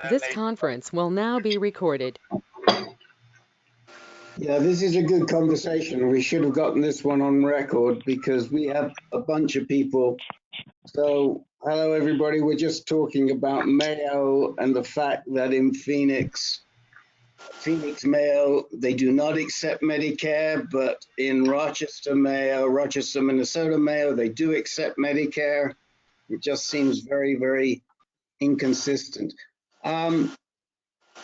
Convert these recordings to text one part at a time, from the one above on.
This conference will now be recorded. Yeah, this is a good conversation. We should have gotten this one on record because we have a bunch of people. So, hello everybody. We're just talking about Mayo and the fact that in Phoenix Mayo, they do not accept Medicare, but in Rochester, Minnesota Mayo, they do accept Medicare. It just seems very, very inconsistent.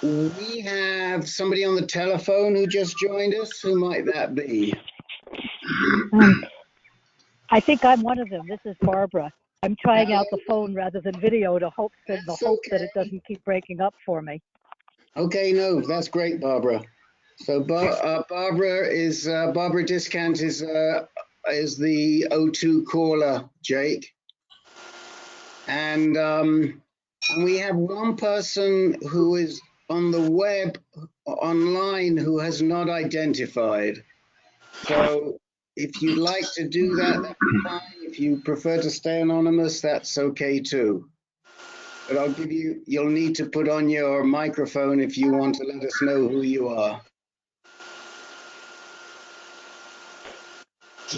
We have somebody on the telephone who just joined us. Who might that be? I think I'm one of them. This is Barbara. I'm trying out the phone rather than video to hope that that it doesn't keep breaking up for me. Okay, no, that's great, Barbara. So Barbara Discount is the O2 caller, Jake, and we have one person who is on the web online who has not identified. So if you'd like to do that, that's fine. If you prefer to stay anonymous, that's okay too. But you'll need to put on your microphone if you want to let us know who you are.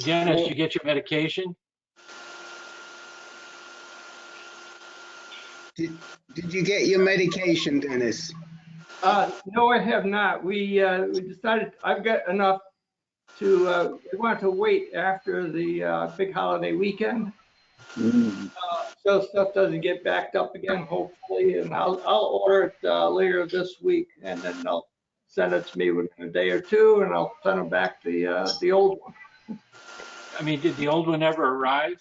Dennis, did you get your medication? Did you get your medication, Dennis? No, I have not. We decided I've got enough to, we want to wait after the big holiday weekend. So stuff doesn't get backed up again, hopefully, and I'll order it later this week, and then they'll send it to me within a day or two, and I'll send them back the old one. I mean, did the old one ever arrive?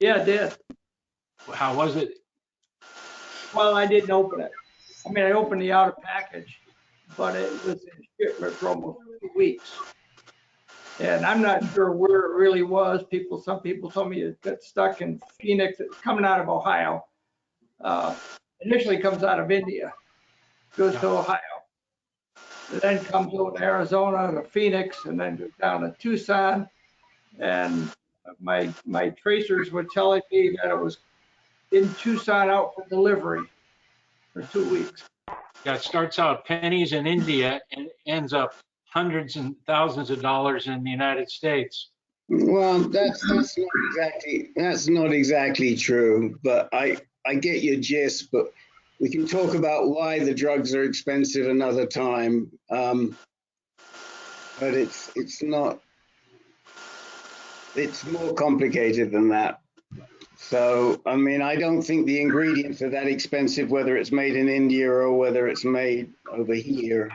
Yeah, it did. How was it? Well, I didn't open it. I mean, I opened the outer package, but it was in shipment for almost 2 weeks. And I'm not sure where it really was. Some people told me it got stuck in Phoenix. It's coming out of Ohio. Initially comes out of India, goes to Ohio. It then comes over to Arizona, to Phoenix, and then goes down to Tucson. And my tracers were telling me that it was in Tucson out for delivery for 2 weeks. Yeah, it starts out pennies in India and ends up hundreds and thousands of dollars in the United States. Well, that's not exactly true, but I get your gist. But we can talk about why the drugs are expensive another time. But it's not. It's more complicated than that. So, I mean, I don't think the ingredients are that expensive, whether it's made in India or whether it's made over here.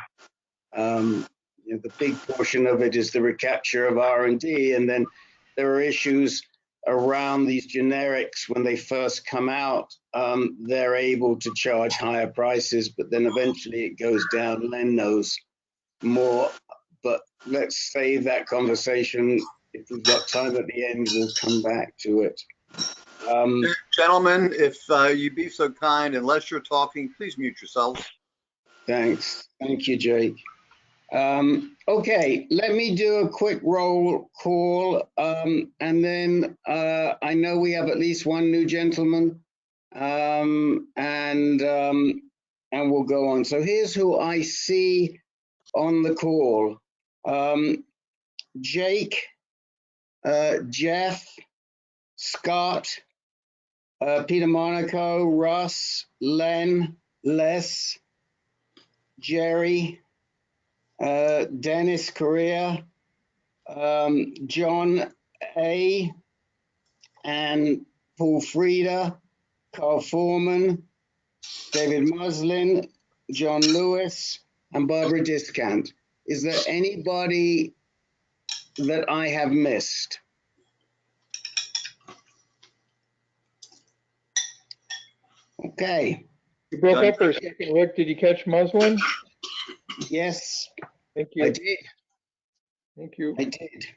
The big portion of it is the recapture of R&D, and then there are issues around these generics when they first come out. They're able to charge higher prices, but then eventually it goes down. Len knows more, but let's save that conversation. If we've got time at the end, we'll come back to it. Gentlemen, if you'd be so kind, unless you're talking, please mute yourselves. Thanks. Thank you, Jake. Okay, let me do a quick roll call, and then I know we have at least one new gentleman, and we'll go on. So here's who I see on the call. Jake, Jeff, Scott, Peter Monaco, Russ, Len, Les, Jerry, Dennis Correa, John A, and Paul Frieda, Carl Foreman, David Muslin, John Lewis, and Barbara Discount. Is there anybody that I have missed? Okay. You broke up for a second, Rick. Did you catch Muslin? Yes. Thank you. I did. Thank you. I did.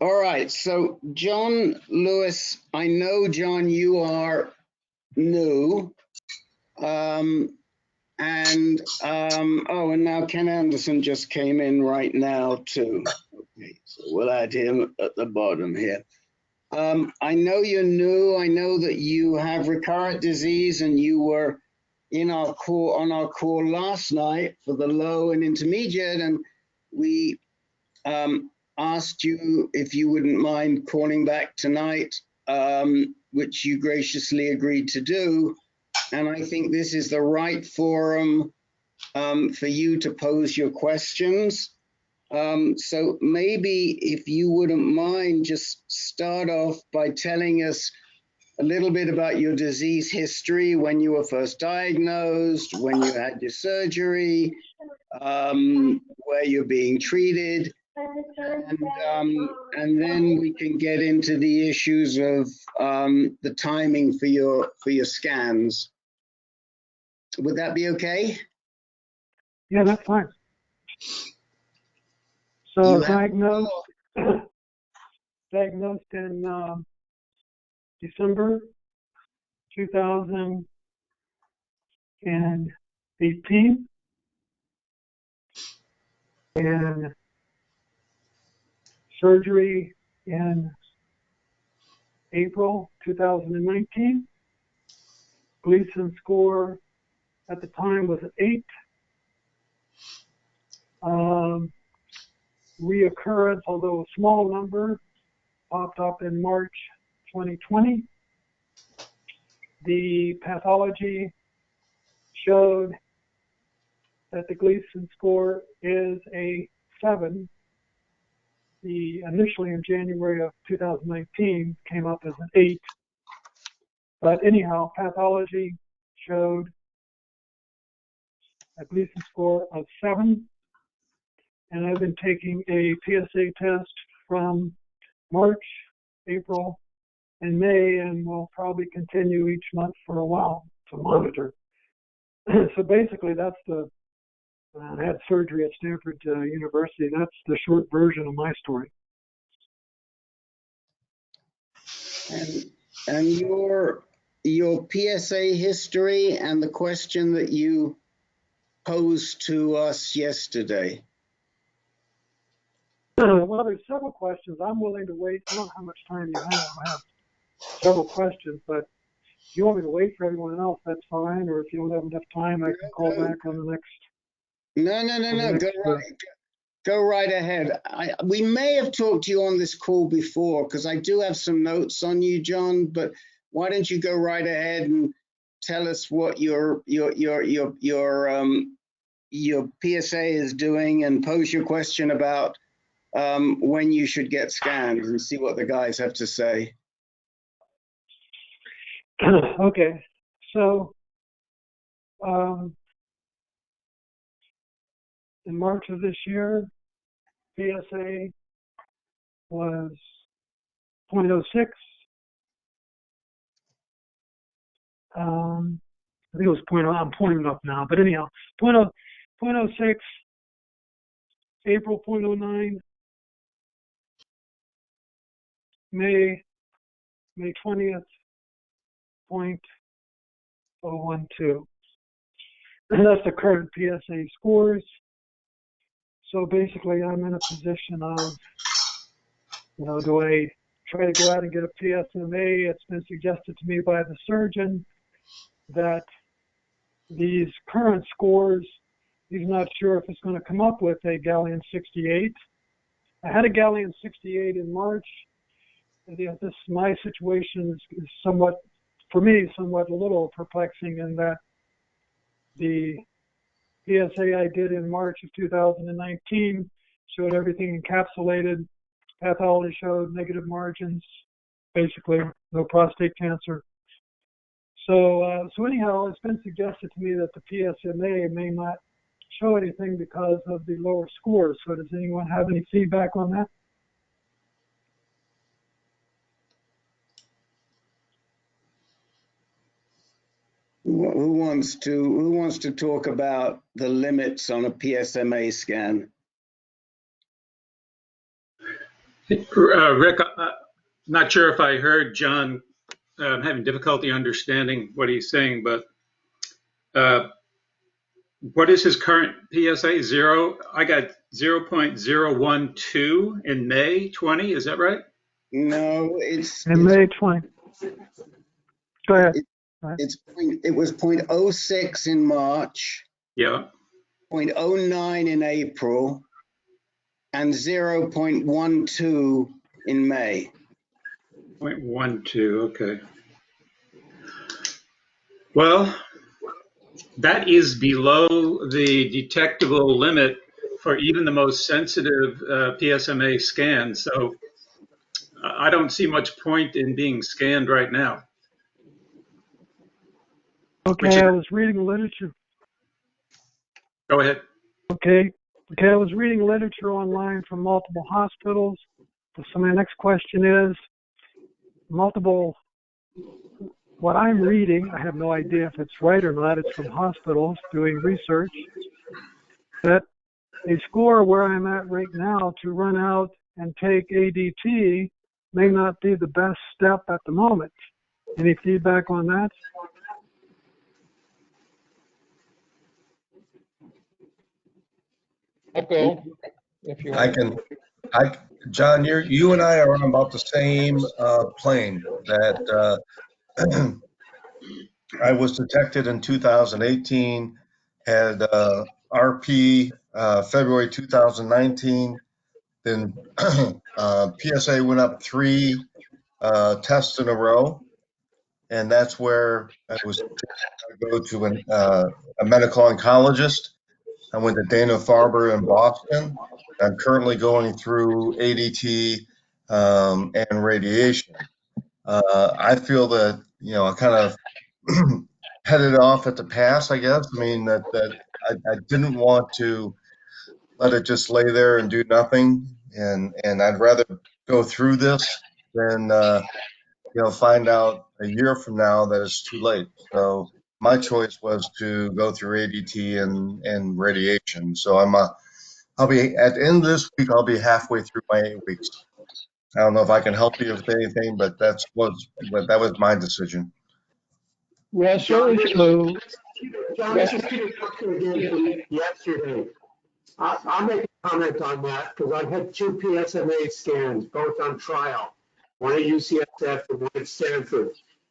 All right. So, John Lewis, I know, John, you are new. And now Ken Anderson just came in right now, too. Okay. So we'll add him at the bottom here. I know you're new. I know that you have recurrent disease, and you were in our call on our call last night for the low and intermediate, and we asked you if you wouldn't mind calling back tonight, which you graciously agreed to do. And I think this is the right forum for you to pose your questions. So maybe if you wouldn't mind, just start off by telling us a little bit about your disease history, when you were first diagnosed, when you had your surgery, where you're being treated, and then we can get into the issues of the timing for your scans. Would that be okay? Yeah, that's fine. So diagnosed in December 2018, and surgery in April 2019. Gleason score at the time was an 8. Reoccurrence, although a small number, popped up in March 2020. The pathology showed that the Gleason score is a 7. The initially in January of 2019 came up as an 8. But anyhow, pathology showed a Gleason score of 7. And I've been taking a PSA test from March, April, and May, and will probably continue each month for a while to monitor. So basically, that's I had surgery at Stanford University. That's the short version of my story. And your PSA history and the question that you posed to us yesterday. Well, there's several questions. I'm willing to wait. I don't know how much time you have. I have several questions, but if you want me to wait for everyone else, that's fine. Or if you don't have enough time, I can call back on the next. No. Go right ahead. We may have talked to you on this call before, because I do have some notes on you, John. But why don't you go right ahead and tell us what your PSA is doing, and pose your question about when you should get scanned, and see what the guys have to say. Okay, so in March of this year, PSA was 0.06. I think it was 0.0. I'm pulling it up now, but anyhow, 0.06. April 0.09. May 20th 0.012. And that's the current PSA scores. So basically, I'm in a position of, do I try to go out and get a PSMA? It's been suggested to me by the surgeon that these current scores, he's not sure if it's going to come up with a gallium-68. I had a gallium-68 in March. My situation is somewhat, for me, somewhat a little perplexing in that the PSA I did in March of 2019 showed everything encapsulated. Pathology showed negative margins, basically no prostate cancer. So anyhow, it's been suggested to me that the PSMA may not show anything because of the lower scores. So does anyone have any feedback on that? Who wants to talk about the limits on a PSMA scan? Rick, I'm not sure if I heard John. I'm having difficulty understanding what he's saying, but what is his current PSA? 0? I got 0.012 in May 20. Is that right? No, it's in May 20. Go ahead. it was 0.06 in March, Yeah. 0.09 in April, and 0.12 in May. 0.12, okay. Well, that is below the detectable limit for even the most sensitive PSMA scan. So I don't see much point in being scanned right now. Okay, I was reading literature. Go ahead. Okay, I was reading literature online from multiple hospitals. So my next question is, what I'm reading, I have no idea if it's right or not, it's from hospitals doing research, that a score where I'm at right now to run out and take ADT may not be the best step at the moment. Any feedback on that? I'll go if you I want. can, John, you and I are on about the same plane. That I was detected in 2018, had RP February 2019, then PSA went up 3 tests in a row, and that's where I was to go to a medical oncologist. I went to Dana-Farber in Boston. I'm currently going through ADT and radiation. I feel that, I kind of headed off at the pass, I guess. I mean, that I didn't want to let it just lay there and do nothing. And I'd rather go through this than, find out a year from now that it's too late. So my choice was to go through ADT and radiation. So I'll be at the end of this week. I'll be halfway through my 8 weeks. I don't know if I can help you with anything, but that was my decision. Well, certainly, John, this is Peter Kafka again from yesterday. I'll make a comment on that because I've had 2 PSMA scans, both on trial, one at UCSF and one at Stanford.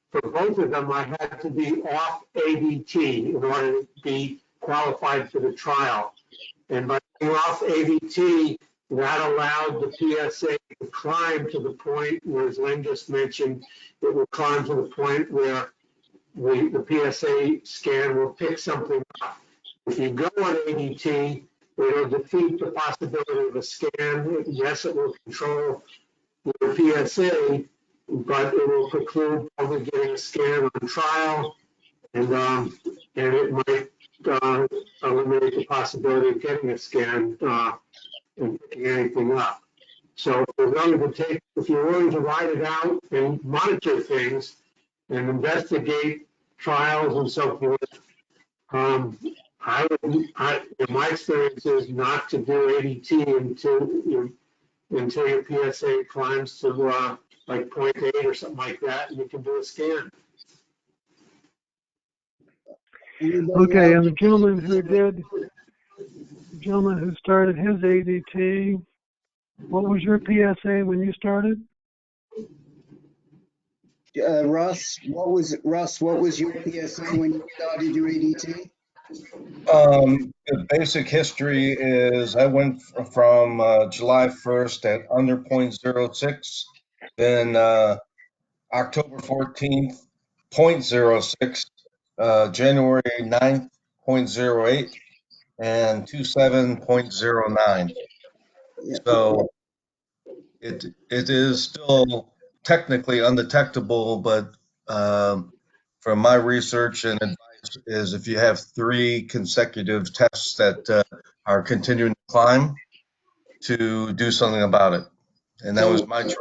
For both of them, I had to be off ADT in order to be qualified for the trial. And by being off ADT, that allowed the PSA to climb to the point where, as Len just mentioned, it will climb to the point where the PSA scan will pick something up. If you go on ADT, it'll defeat the possibility of a scan. Yes, it will control the PSA, but it will preclude probably getting a scan on trial, and it might eliminate the possibility of getting a scan and picking anything up. So if you're willing to ride it out and monitor things and investigate trials and so forth, my experience is not to do ADT until your PSA climbs to like 0.8 or something like that, and you can do a scan. Okay, and the gentleman who started his ADT, what was your PSA when you started? Russ, what was your PSA when you started your ADT? The basic history is I went from July 1st at under 0.06, then October 14th, 0.06, January 9th, 0.08, and 27.09. So it is still technically undetectable, but from my research and advice is if you have 3 consecutive tests that are continuing to climb, to do something about it. And that was my choice.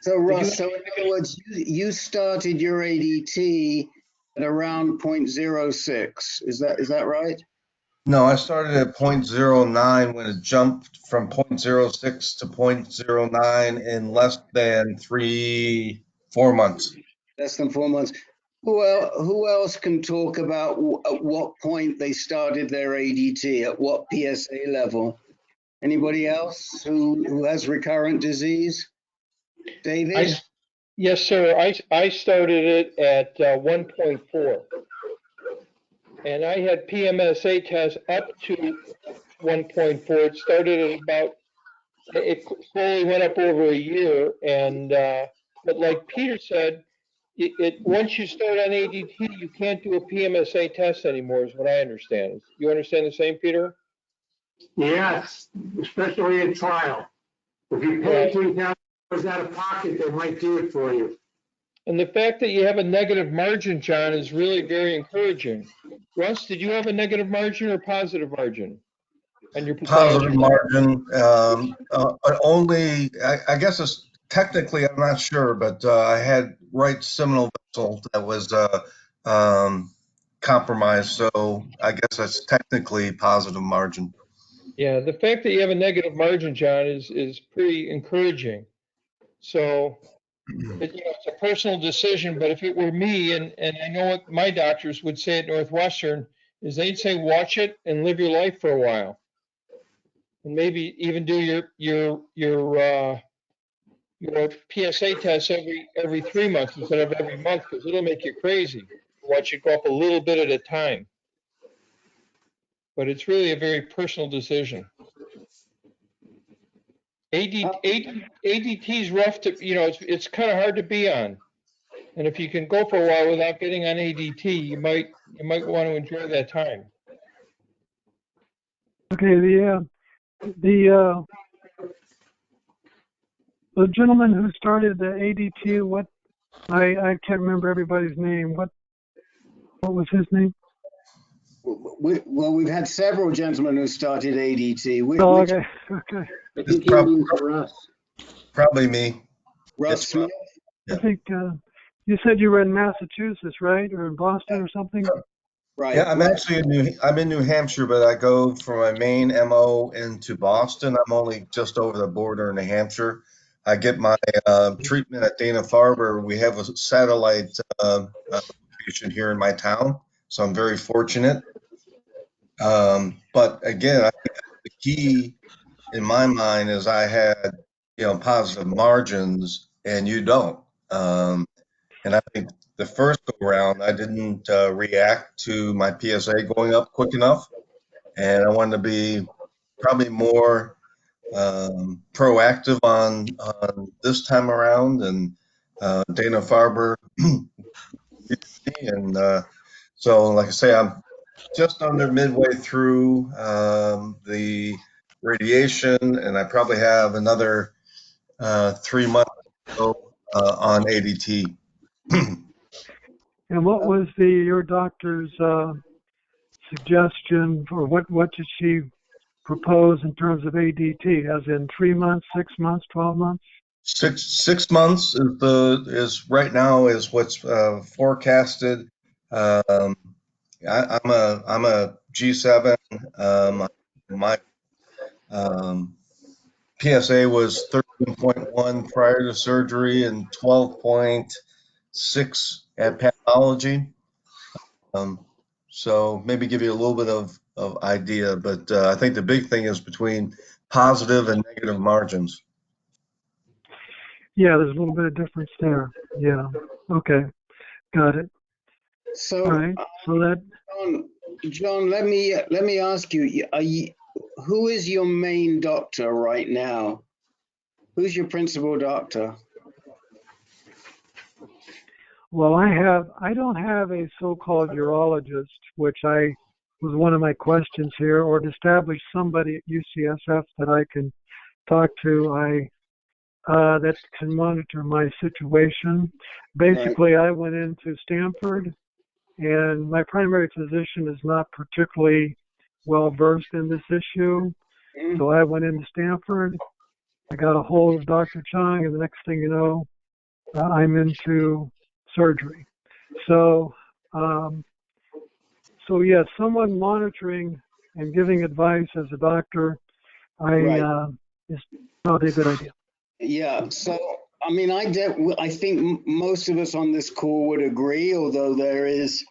So Russ, so in other words, you started your ADT at around 0.06. Is that right? No, I started at 0.09 when it jumped from 0.06 to 0.09 in less than 3-4 months. Less than 4 months. Who else can talk about at what point they started their ADT, at what PSA level? Anybody else who has recurrent disease? David? Yes, sir. I started it at 1.4. And I had PMSA tests up to 1.4. It started at about, it slowly went up over a year. And, but like Peter said, once you start on ADT, you can't do a PMSA test anymore, is what I understand. You understand the same, Peter? Yes, especially in trial. If you pay $3,000 out of pocket, they might do it for you. And the fact that you have a negative margin, John, is really very encouraging. Russ, did you have a negative margin or positive margin on your Positive pathology? margin, only, I guess it's technically, I'm not sure, but I had right seminal vessel that was compromised, so I guess that's technically positive margin. Yeah, the fact that you have a negative margin, John, is pretty encouraging. So it's a personal decision, but if it were me, and I know what my doctors would say at Northwestern, is they'd say watch it and live your life for a while, and maybe even do your PSA tests every 3 months instead of every month, because it'll make you crazy. Watch it go up a little bit at a time. But it's really a very personal decision. ADT is rough to, it's kind of hard to be on. And if you can go for a while without getting on ADT, you might want to enjoy that time. Okay, the gentleman who started the ADT, what I can't remember everybody's name. What was his name? Well, we've had several gentlemen who started ADT. Okay. I think he means Russ. Probably me. Russ Smith? I think you said you were in Massachusetts, right? Or in Boston or something? Right. Yeah, I'm actually I'm in New Hampshire, but I go from my main MO into Boston. I'm only just over the border in New Hampshire. I get my treatment at Dana-Farber. We have a satellite location here in my town, so I'm very fortunate. But again, I think the key in my mind is I had, positive margins, and you don't. And I think the first go around, I didn't react to my PSA going up quick enough, and I wanted to be probably more proactive on this time around. And Dana-Farber, and so, like I say, I'm just under midway through the radiation, and I probably have another 3 months to go on ADT. And what was your doctor's suggestion, or what did she propose in terms of ADT? As in 3 months, 6 months, 12 months? 6 months is right now is what's forecasted. I'm a G7. My PSA was 13.1 prior to surgery and 12.6 at pathology. So maybe give you a little bit of idea, but I think the big thing is between positive and negative margins. Yeah, there's a little bit of difference there. Yeah. Okay. Got it. So, all right. So that. John, let me ask you, who is your main doctor right now? Who's your principal doctor? Well, I don't have a so-called urologist, which was one of my questions here, or to establish somebody at UCSF that I can talk to. That can monitor my situation. Basically, I went into Stanford, and my primary physician is not particularly well versed in this issue. So I went into Stanford. I got a hold of Dr. Chang, and the next thing you know, I'm into surgery. So, yeah, someone monitoring and giving advice as a doctor, is probably a good idea. Yeah. So, I mean, I think most of us on this call would agree, although there is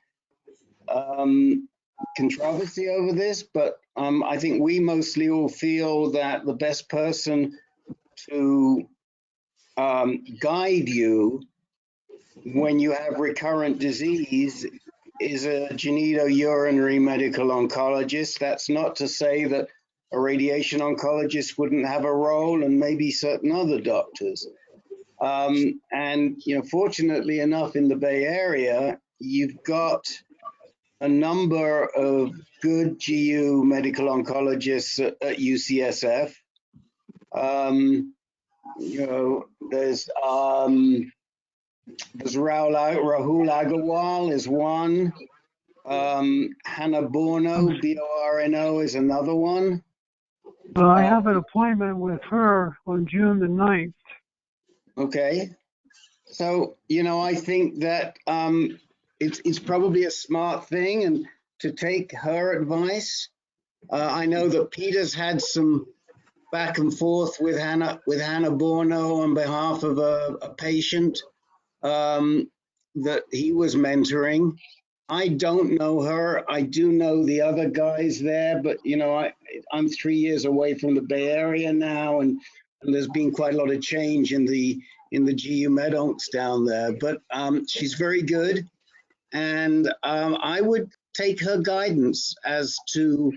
controversy over this, but I think we mostly all feel that the best person to guide you when you have recurrent disease is a genitourinary medical oncologist. That's not to say that a radiation oncologist wouldn't have a role, and maybe certain other doctors. And fortunately enough, in the Bay Area, you've got a number of good GU medical oncologists at UCSF. There's Rahul Agarwal is one. Hannah Borno, BORNO, is another one. I have an appointment with her on June the 9th. Okay. So, I think that it's probably a smart thing and to take her advice. I know that Peter's had some back and forth with Hannah Borno on behalf of a patient that he was mentoring. I don't know her. I do know the other guys there, but I'm 3 years away from the Bay Area now, and there's been quite a lot of change in the GU med oncs down there. But she's very good, and I would take her guidance as to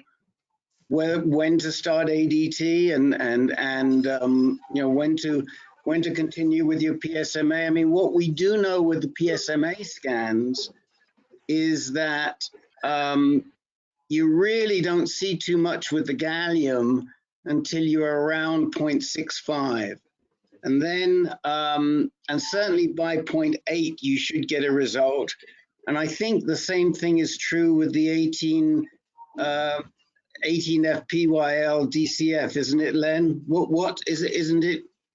when to start ADT and when to continue with your PSMA. I mean, what we do know with the PSMA scans is that you really don't see too much with the gallium until you're around 0.65. And then, and certainly by 0.8, you should get a result. And I think the same thing is true with the 18FPYL DCF, isn't it, Len? What is it?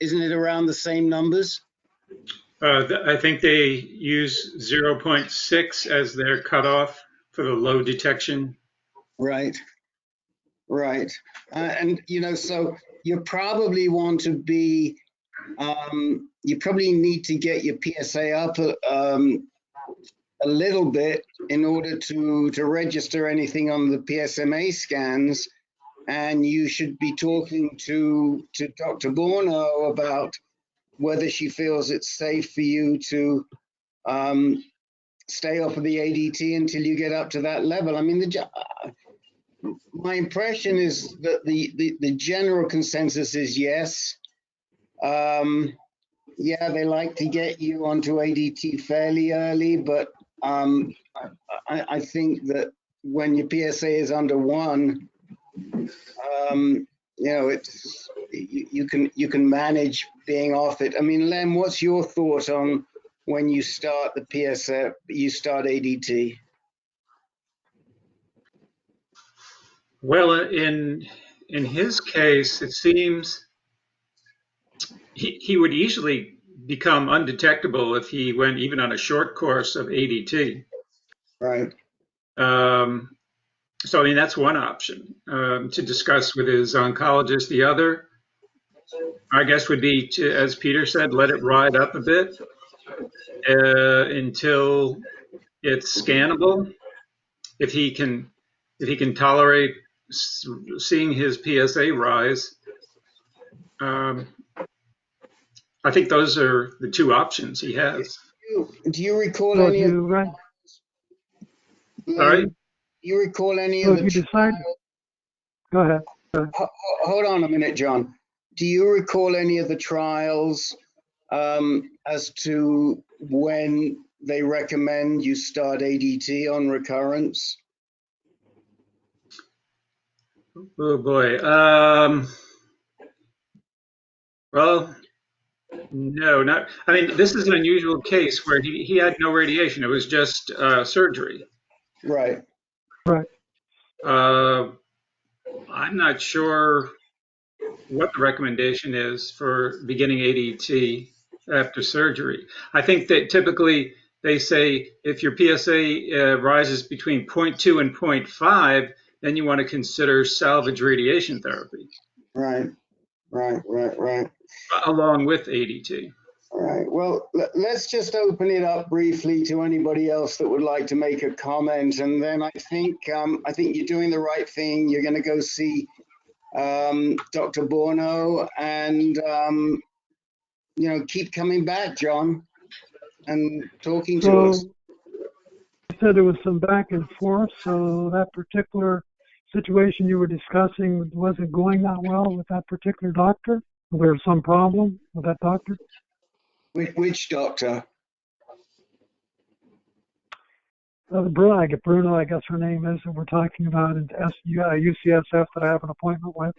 Isn't it around the same numbers? I think they use 0.6 as their cutoff for the low detection. Right. And, so you probably want to be, you probably need to get your PSA up a little bit in order to register anything on the PSMA scans. And you should be talking to Dr. Borno about whether she feels it's safe for you to stay off of the ADT until you get up to that level. I mean, my impression is that the general consensus is yes. Yeah, they like to get you onto ADT fairly early, but I think that when your PSA is under 1, it's you can manage being off it. I mean, Len, what's your thought on when you start the PSA, you start ADT? Well, in his case, it seems he would easily become undetectable if he went even on a short course of ADT. Right. So, I mean, that's one option to discuss with his oncologist. The other, I guess, would be to, as Peter said, let it ride up a bit until it's scannable. If he can tolerate seeing his PSA rise, I think those are the two options he has. Do you recall any of right? Sorry? You recall any of the trials? Go ahead. Hold on a minute, John. Do you recall any of the trials as to when they recommend you start ADT on recurrence? Oh boy. Well, no, not. I mean, this is an unusual case where he had no radiation. It was just surgery. Right. I'm not sure what the recommendation is for beginning ADT after surgery. I think that typically they say if your PSA rises between 0.2 and 0.5, then you want to consider salvage radiation therapy. Right. Along with ADT. All right. Well, let's just open it up briefly to anybody else that would like to make a comment, and then I think you're doing the right thing. You're going to go see Dr. Borno, and keep coming back, John, and talking to us. So you said there was some back and forth, so that particular situation you were discussing wasn't going that well with that particular doctor? Was there some problem with that doctor? Which doctor? Bruno, I guess her name is, that we're talking about in UCSF that I have an appointment with.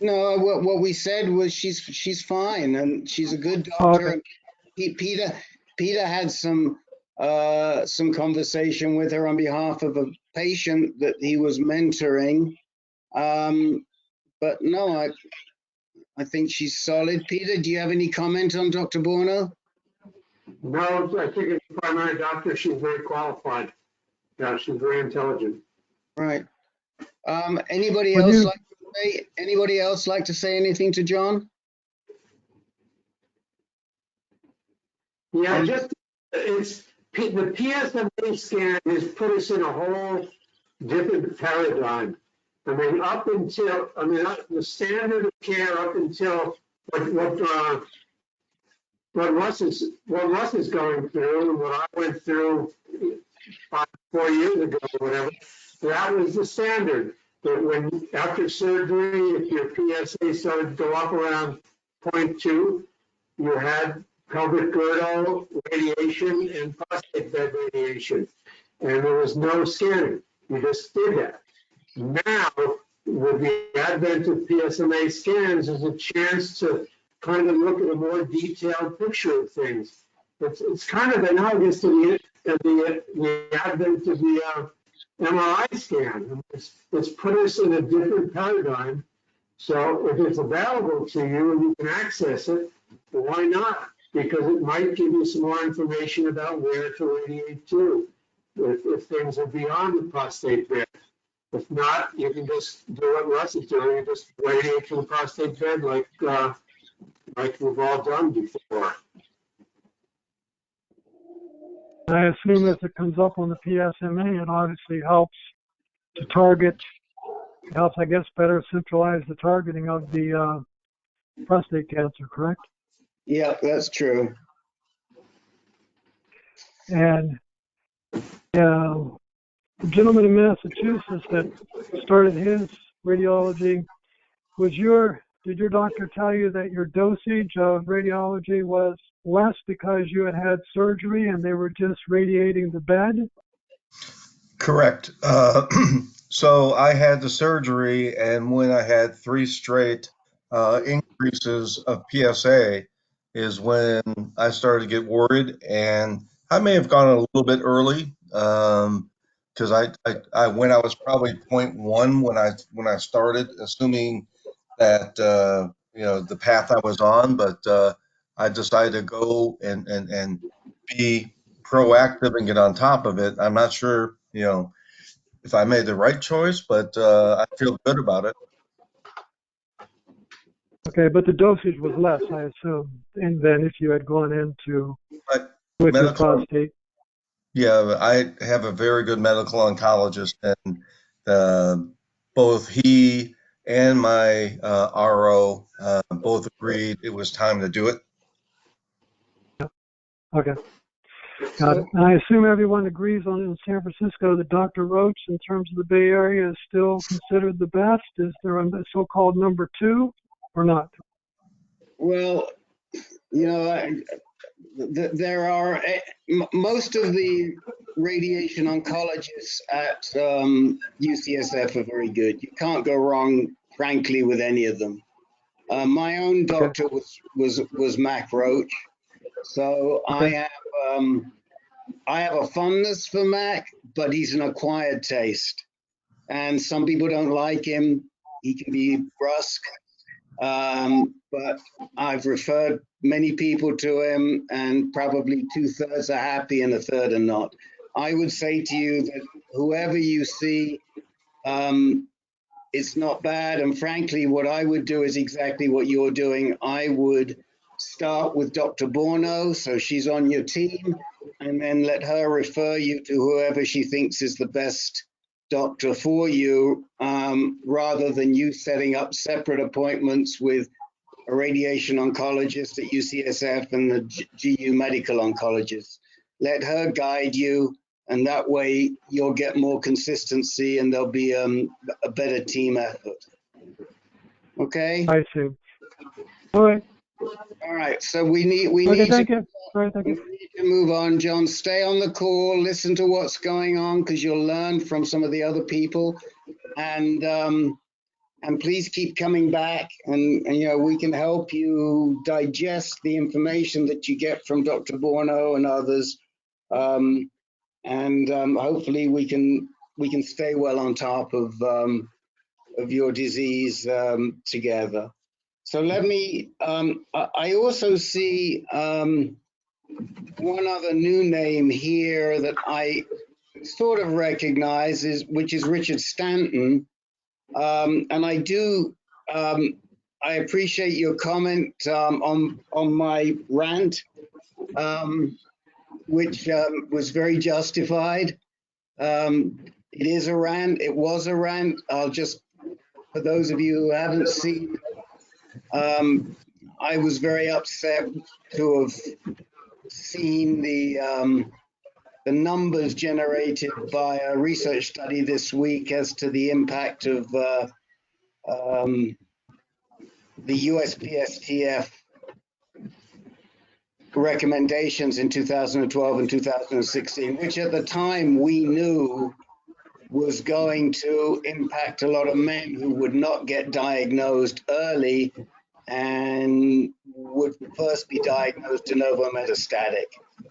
No, what we said was she's fine and she's a good doctor. Okay. And Peter had some conversation with her on behalf of a patient that he was mentoring. But no, I think she's solid. Peter, do you have any comment on Dr. Borno? No, I think as a primary doctor, she's very qualified. Yeah, she's very intelligent. Right. Anybody else like to say anything to John? Yeah, the PSMA scan has put us in a whole different paradigm. I mean, the standard of care up until what Russ is going through and what I went through 4 years ago or whatever, that was the standard. That when after surgery, if your PSA started to go up around 0.2, you had pelvic girdle radiation and prostate bed radiation, and there was no scanning. You just did that. Now, with the advent of PSMA scans, there's a chance to kind of look at a more detailed picture of things. It's kind of analogous to the advent of the MRI scan. It's put us in a different paradigm. So if it's available to you and you can access it, why not? Because it might give you some more information about where to radiate to if things are beyond the prostate bed. If not, you can just do what Russ is doing and just radiate to the prostate bed like we've all done before. I assume as it comes up on the PSMA, it obviously helps to target, helps, I guess, better centralize the targeting of the prostate cancer, correct? Yeah, that's true. And the gentleman in Massachusetts that started his radiology, did your doctor tell you that your dosage of radiology was less because you had surgery and they were just radiating the bed? Correct. So I had the surgery, and when I had 3 straight increases of PSA is when I started to get worried, and I may have gone a little bit early because I when I was probably 0.1 when I started, assuming that the path I was on, but I decided to go and be proactive and get on top of it. I'm not sure, if I made the right choice, but I feel good about it. Okay, but the dosage was less, I assume, and then if you had gone into with your prostate. Yeah, I have a very good medical oncologist, and both he and my RO both agreed it was time to do it. Okay. Got it. And I assume everyone agrees on in San Francisco that Dr. Roach, in terms of the Bay Area, is still considered the best. Is there a so-called number 2 or not? Well, there are most of the radiation oncologists at UCSF are very good. You can't go wrong, frankly, with any of them. My own doctor was Mac Roach, so okay. I have a fondness for Mac, but he's an acquired taste, and some people don't like him. He can be brusque, but I've referred many people to him, and probably 2/3 are happy and 1/3 are not. I would say to you that whoever you see, it's not bad. And frankly, what I would do is exactly what you're doing. I would start with Dr. Borno, so she's on your team, and then let her refer you to whoever she thinks is the best doctor for you, rather than you setting up separate appointments with a radiation oncologist at UCSF and the GU medical oncologist. Let her guide you, and that way you'll get more consistency and there'll be a better team effort. Okay? I see. All right. All right, so we need Thank you. All right, thank you. we need to move on. John, stay on the call, listen to what's going on, because you'll learn from some of the other people. And please keep coming back, and you know, we can help you digest the information that you get from Dr. Borno and others. Hopefully we can stay well on top of your disease together. So let me, I also see one other new name here that I sort of recognize, which is Richard Stanton. And I do, I appreciate your comment on my rant, which was very justified. It is a rant, it was a rant. I'll just, for those of you who haven't seen, I was very upset to have seen the numbers generated by a research study this week as to the impact of the USPSTF recommendations in 2012 and 2016, which at the time we knew was going to impact a lot of men who would not get diagnosed early and would first be diagnosed de novo metastatic.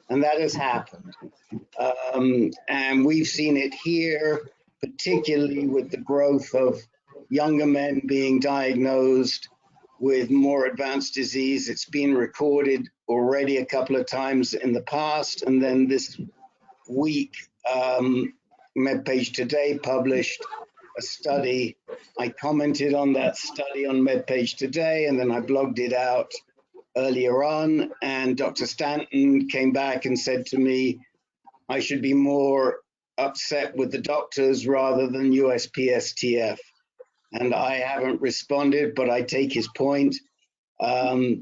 And that has happened. And we've seen it here, particularly with the growth of younger men being diagnosed with more advanced disease. It's been recorded already a couple of times in the past. And then this week, MedPage Today published a study. I commented on that study on MedPage Today, and then I blogged it out earlier on. And Dr. Stanton came back and said to me, I should be more upset with the doctors rather than USPSTF. And I haven't responded, but I take his point. I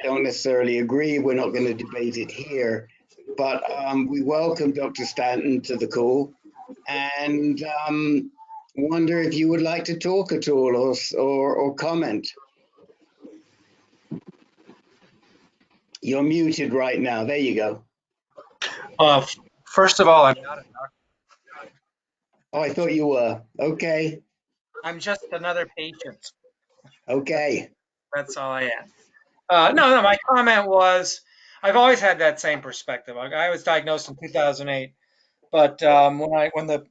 don't necessarily agree. We're not going to debate it here, but we welcome Dr. Stanton to the call, and wonder if you would like to talk at all or comment. You're muted right now. There you go. First of all, I'm not a doctor. Oh, I thought you were. Okay. I'm just another patient. Okay. That's all I am. No, my comment was, I've always had that same perspective. I was diagnosed in 2008, but when the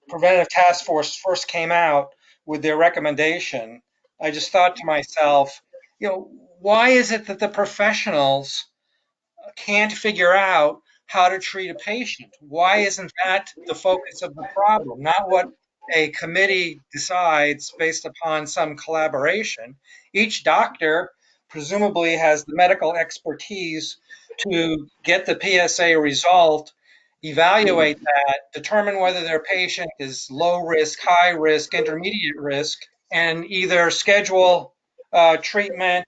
Preventative Task Force first came out with their recommendation, I just thought to myself, you know, why is it that the professionals can't figure out how to treat a patient? Why isn't that the focus of the problem? Not what a committee decides based upon some collaboration. Each doctor presumably has the medical expertise to get the PSA result, evaluate that, determine whether their patient is low risk, high risk, intermediate risk, and either schedule treatment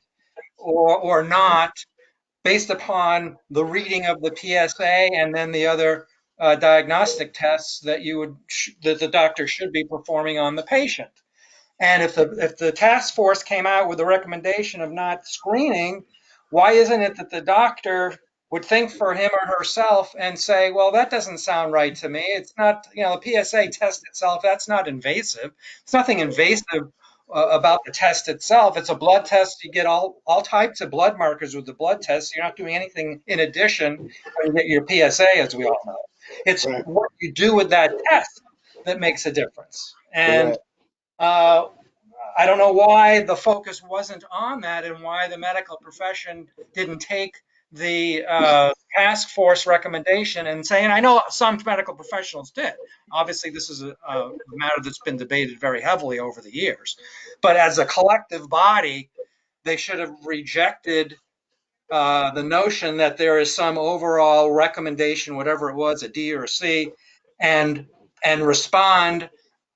or not, based upon the reading of the PSA and then the other diagnostic tests that that the doctor should be performing on the patient. And if the task force came out with a recommendation of not screening, why isn't it that the doctor would think for him or herself and say, well, that doesn't sound right to me. It's not, you know, the PSA test itself, that's not invasive. It's nothing invasive about the test itself. It's a blood test. You get all types of blood markers with the blood test. You're not doing anything in addition when you get your PSA, as we all know. It's what you do with that test that makes a difference. And I don't know why the focus wasn't on that and why the medical profession didn't take the task force recommendation and say, and I know some medical professionals did. Obviously, this is a matter that's been debated very heavily over the years. But as a collective body, they should have rejected the notion that there is some overall recommendation, whatever it was, a D or a C, and respond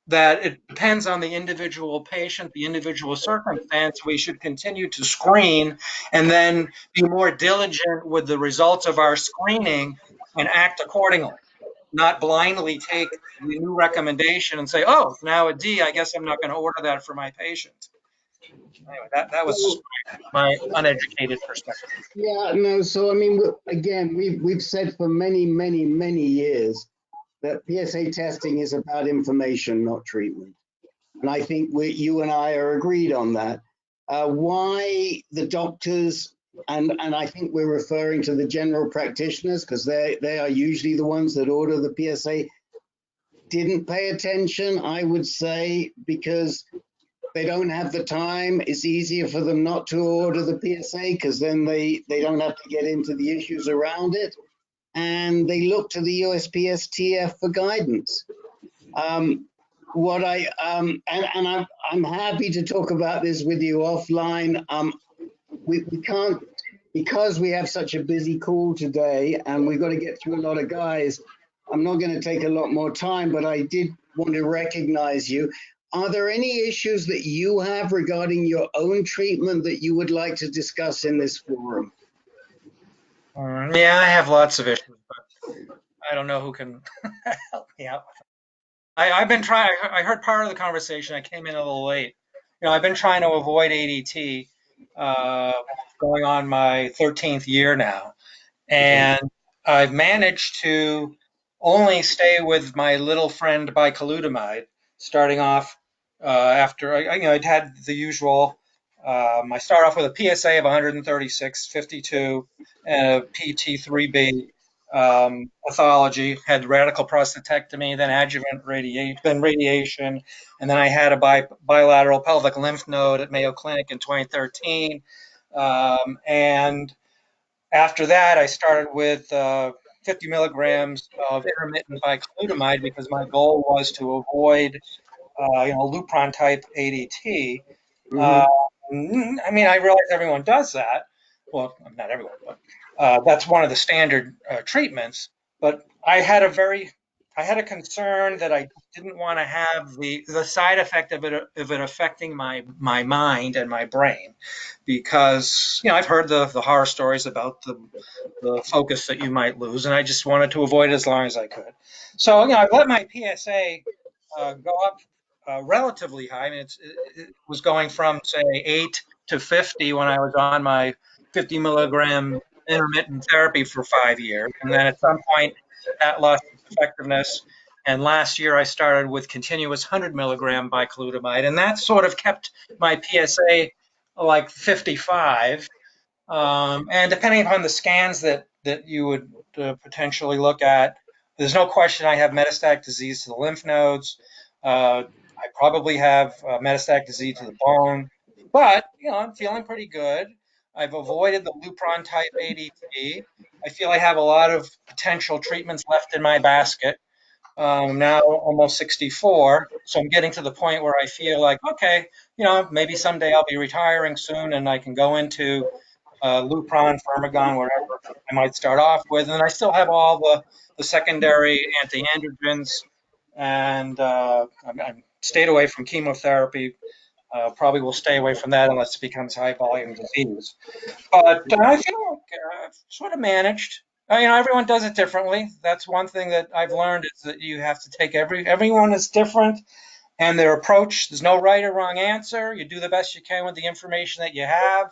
that it depends on the individual patient, the individual circumstance. We should continue to screen and then be more diligent with the results of our screening and act accordingly, not blindly take the new recommendation and say, oh, now a D, I guess I'm not going to order that for my patient. Anyway, that was just my uneducated perspective. Yeah, no, so I mean, again, we've said for many, many, many years that PSA testing is about information, not treatment. And I think you and I are agreed on that. Why the doctors, and I think we're referring to the general practitioners, because they are usually the ones that order the PSA, didn't pay attention, I would say, because they don't have the time. It's easier for them not to order the PSA because then they don't have to get into the issues around it. And they look to the USPSTF for guidance. I'm happy to talk about this with you offline. We can't, because we have such a busy call today and we've got to get through a lot of guys. I'm not going to take a lot more time, but I did want to recognize you. Are there any issues that you have regarding your own treatment that you would like to discuss in this forum? Yeah, I have lots of issues, but I don't know who can help me out with it. I've been trying. I heard part of the conversation. I came in a little late. I've been trying to avoid ADT, going on my 13th year now, and I've managed to only stay with my little friend bicalutamide, starting off after I'd had the usual. I start off with a PSA of 136, 52, and a PT3B pathology. Had radical prostatectomy, then adjuvant radiation, and then I had a bilateral pelvic lymph node at Mayo Clinic in 2013, and after that, I started with 50 milligrams of intermittent bicalutamide because my goal was to avoid, Lupron type ADT. I realize everyone does that. Well, not everyone, but that's one of the standard treatments. But I had a concern that I didn't want to have the side effect of it affecting my mind and my brain, because I've heard the horror stories about the focus that you might lose, and I just wanted to avoid it as long as I could. So I let my PSA go up relatively high. I mean, it was going from say 8 to 50 when I was on my 50 milligram intermittent therapy for 5 years, and then at some point that lost its effectiveness. And last year I started with continuous 100 milligram bicalutamide, and that sort of kept my PSA like 55. And depending upon the scans that you would potentially look at, there's no question I have metastatic disease to the lymph nodes. I probably have metastatic disease to the bone, but I'm feeling pretty good. I've avoided the Lupron type ADT. I feel I have a lot of potential treatments left in my basket. Now almost 64, so I'm getting to the point where I feel like, okay, maybe someday I'll be retiring soon and I can go into Lupron, Firmagon, whatever I might start off with, and I still have all the secondary anti-androgens, and I'm stayed away from chemotherapy. Probably will stay away from that unless it becomes high volume disease. But I feel like I've sort of managed. Everyone does it differently. That's one thing that I've learned, is that you have to take everyone is different, and their approach. There's no right or wrong answer. You do the best you can with the information that you have,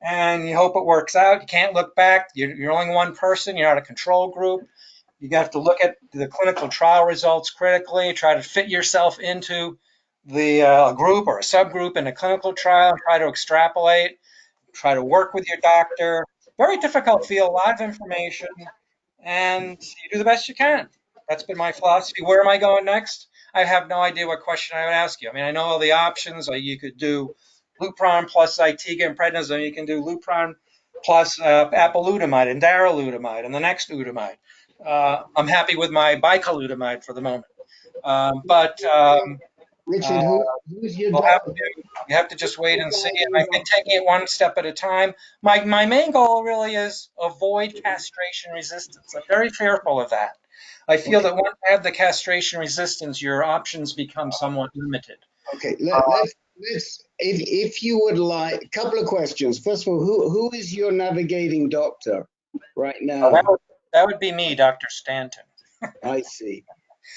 and you hope it works out. You can't look back. You're only one person. You're not a control group. You have to look at the clinical trial results critically, try to fit yourself into the group or a subgroup in a clinical trial, try to extrapolate, try to work with your doctor. Very difficult field, a lot of information, and you do the best you can. That's been my philosophy. Where am I going next? I have no idea what question I would ask you. I mean, I know all the options. You could do Lupron plus Zytiga and prednisone. You can do Lupron plus apalutamide and darolutamide and the next utamide. I'm happy with my bicalutamide for the moment. Richard, who's your you have to just wait and see. And I think taking it one step at a time. My main goal really is avoid castration resistance. I'm very fearful of that. I feel Okay. that once you have the castration resistance, your options become somewhat limited. Okay, let's if you would like, a couple of questions. First of all, who is your navigating doctor right now? That would be me, Dr. Stanton. I see.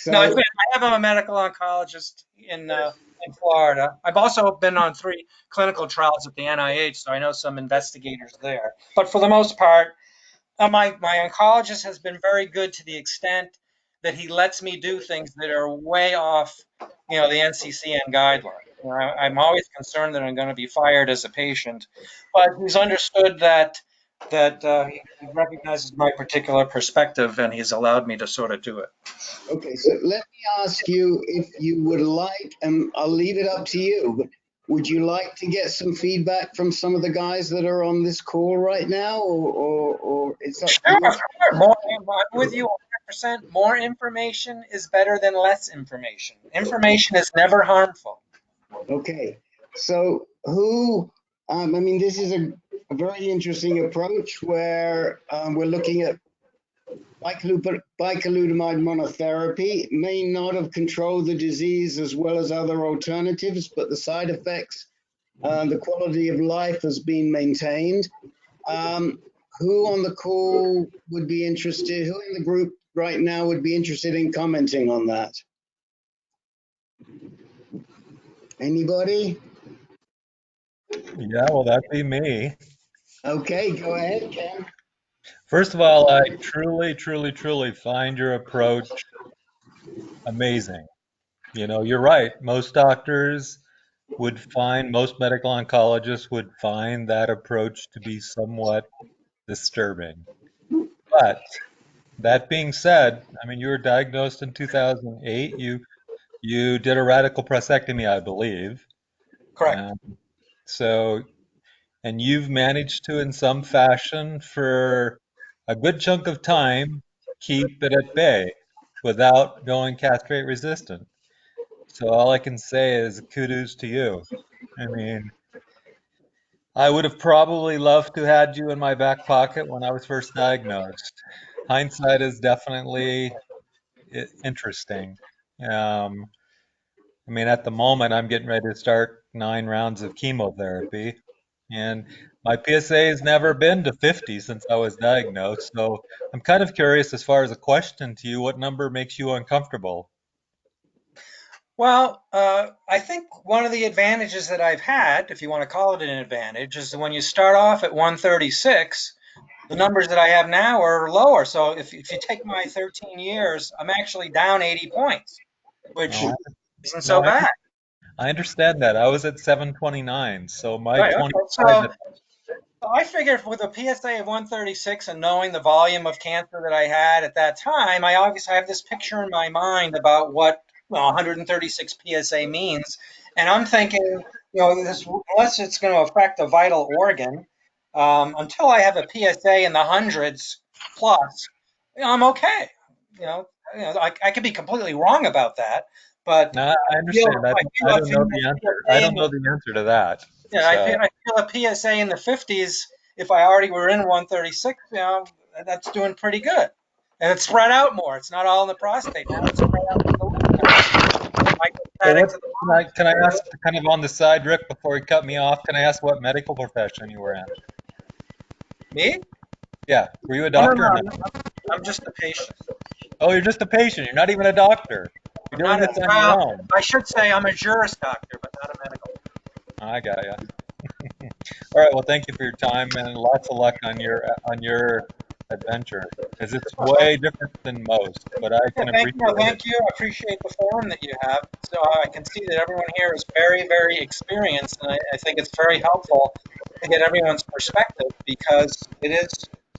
No, I So, have a medical oncologist in Florida. I've also been on 3 clinical trials at the NIH, so I know some investigators there. But for the most part, my oncologist has been very good to the extent that he lets me do things that are way off, the NCCN guideline. I'm always concerned that I'm going to be fired as a patient, but he's understood that he recognizes my particular perspective, and he's allowed me to sort of do it. okay, so let me ask you if you would like, and I'll leave it up to you, but would you like to get some feedback from some of the guys that are on this call right now, or it's up to you? Sure. I'm with you 100%. More information is better than less information. Information is never harmful. Okay, so this is a very interesting approach where we're looking at bicalutamide monotherapy. It may not have controlled the disease as well as other alternatives, but the side effects, the quality of life has been maintained. Who on the call would be interested, who in the group right now would be interested in commenting on that? Anybody? Yeah, well, that'd be me. Okay, go ahead, Ken. First of all, I truly, truly, truly find your approach amazing. You're right. Most doctors most medical oncologists would find that approach to be somewhat disturbing. But that being said, you were diagnosed in 2008. You did a radical prostatectomy, I believe. Correct. And you've managed to, in some fashion, for a good chunk of time, keep it at bay without going castrate resistant. So all I can say is kudos to you. I would have probably loved to had you in my back pocket when I was first diagnosed. Hindsight is definitely interesting. At the moment, I'm getting ready to start 9 rounds of chemotherapy, and my PSA has never been to 50 since I was diagnosed. So I'm kind of curious, as far as a question to you, what number makes you uncomfortable? Well, I think one of the advantages that I've had, if you want to call it an advantage, is that when you start off at 136, the numbers that I have now are lower. So if you take my 13 years, I'm actually down 80 points, which isn't so bad. I understand that. I was at 729, so my Right, 25. okay. So I figured with a PSA of 136 and knowing the volume of cancer that I had at that time, I obviously have this picture in my mind about what 136 PSA means. And I'm thinking, unless it's going to affect a vital organ, until I have a PSA in the hundreds plus, I'm okay. I could be completely wrong about that, but no, I understand. I don't know the answer. I don't know the answer to that. Yeah, so. I feel a PSA in the 50s. If I already were in 136, that's doing pretty good. And it's spread out more. It's not all in the prostate now. It's spread out to the left. Can I ask, kind of on the side, Rick, before you cut me off, can I ask what medical profession you were in? Me? Yeah. Were you a doctor? No. I'm just a patient. Oh, you're just a patient. You're not even a doctor. You're doing this on your own. I should say I'm a juris doctor, but not a medical. I got you. All right. Well, thank you for your time and lots of luck on your adventure, because it's way different than most. But I can appreciate it. Thank you. I appreciate the forum that you have. So I can see that everyone here is very, very experienced, and I think it's very helpful to get everyone's perspective, because it is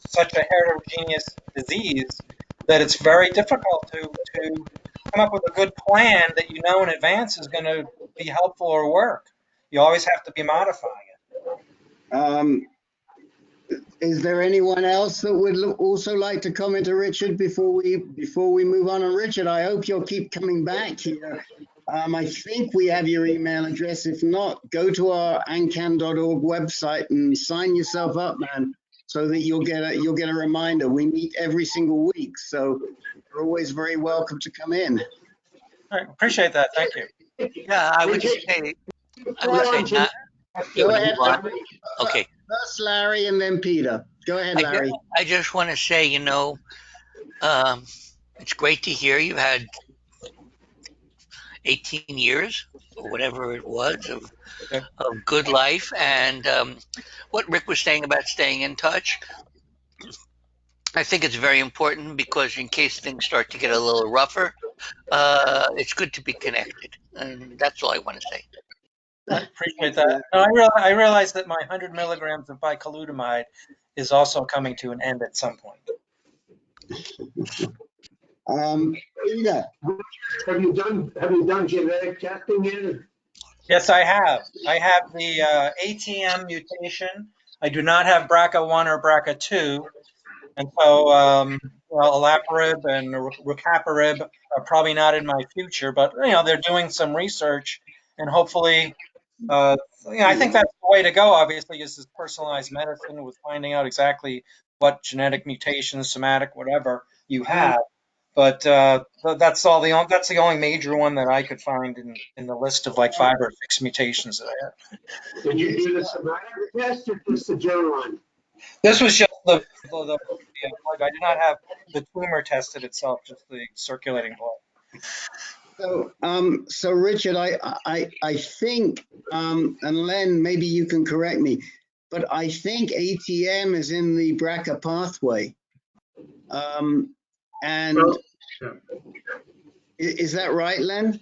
such a heterogeneous disease that it's very difficult to come up with a good plan that you know in advance is going to be helpful or work. You always have to be modifying it. Is there anyone else that would also like to comment to Richard before we move on? And Richard, I hope you'll keep coming back here. I think we have your email address. If not, go to our AnCan.org website and sign yourself up, man, so that you'll get a reminder. We meet every single week, so You're always very welcome to come in. All right, appreciate that. Thank you. Yeah, I would say not. Go ahead, on. Larry. Okay. First Larry and then Peter. Go ahead, Larry. I just want to say, it's great to hear you had 18 years or whatever it was of good life. And what Rick was saying about staying in touch, I think it's very important because in case things start to get a little rougher, it's good to be connected. And that's all I want to say. I appreciate that. No, I realize that my 100 milligrams of bicalutamide is also coming to an end at some point. Peter, have you done genetic testing yet? Yes, I have. I have the ATM mutation. I do not have BRCA1 or BRCA2. And so olaparib and rucaparib are probably not in my future, but they're doing some research, and hopefully, I think that's the way to go. Obviously, is this personalized medicine with finding out exactly what genetic mutations, somatic, whatever you have. But that's the only major one that I could find in the list of like 5 or 6 mutations that I have. Did you do the somatic test or just the germline? This was just the blood. I did not have the tumor tested itself, just the circulating blood. So Richard, I think, and Len, maybe you can correct me, but I think ATM is in the BRCA pathway. Is that right, Len?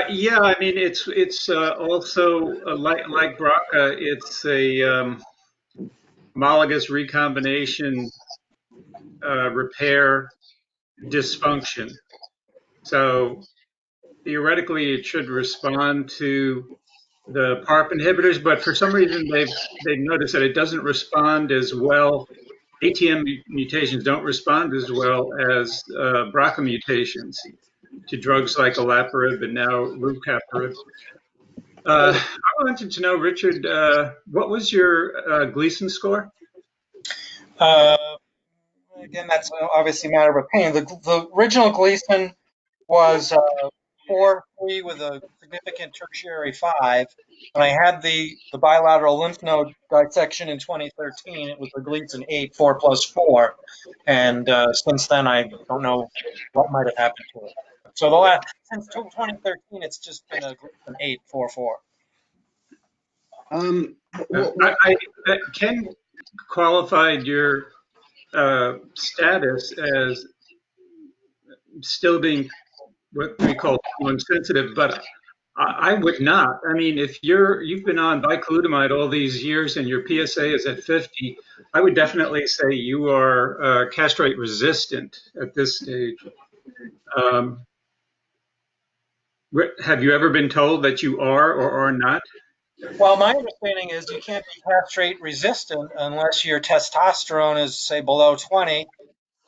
Yeah, I mean it's also like BRCA. It's a homologous recombination repair dysfunction. So theoretically, it should respond to the PARP inhibitors, but for some reason they've noticed that it doesn't respond as well. ATM mutations don't respond as well as BRCA mutations to drugs like olaparib and now rucaparib. I wanted to know, Richard, what was your Gleason score? Again, that's obviously a matter of opinion. The original Gleason was 4-3 with a significant tertiary 5. When I had the bilateral lymph node dissection in 2013, it was a Gleason 8, 4 plus 4. And since then, I don't know what might have happened to it. So since 2013, it's just been a Gleason 8, 4, 4. Ken qualified your status as still being what we call hormone sensitive, but I would not. I mean, if you've been on bicalutamide all these years and your PSA is at 50, I would definitely say you are castrate resistant at this stage. Have you ever been told that you are or are not? Well, my understanding is you can't be castrate resistant unless your testosterone is, say, below 20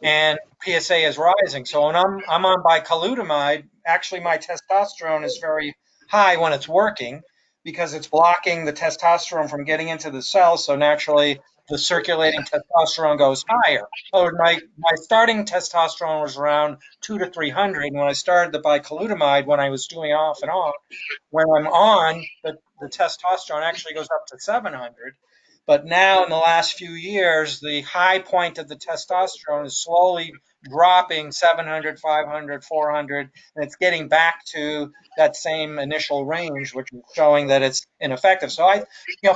and PSA is rising. So when I'm on bicalutamide, actually my testosterone is very high when it's working because it's blocking the testosterone from getting into the cells. So naturally, the circulating testosterone goes higher. Oh, my starting testosterone was around 200 to 300. And when I started the bicalutamide, when I was doing off and on, when I'm on, the testosterone actually goes up to 700. But now in the last few years, the high point of the testosterone is slowly dropping 700, 500, 400, and it's getting back to that same initial range, which is showing that it's ineffective. So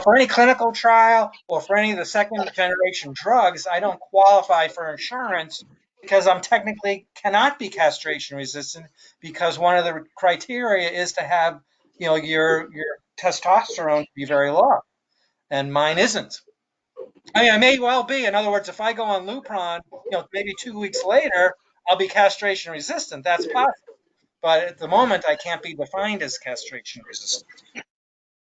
for any clinical trial or for any of the second generation drugs, I don't qualify for insurance because I'm technically cannot be castration resistant because one of the criteria is to have, your testosterone be very low. And mine isn't. I mean, I may well be. In other words, if I go on Lupron, maybe 2 weeks later, I'll be castration resistant. That's possible. But at the moment, I can't be defined as castration resistant.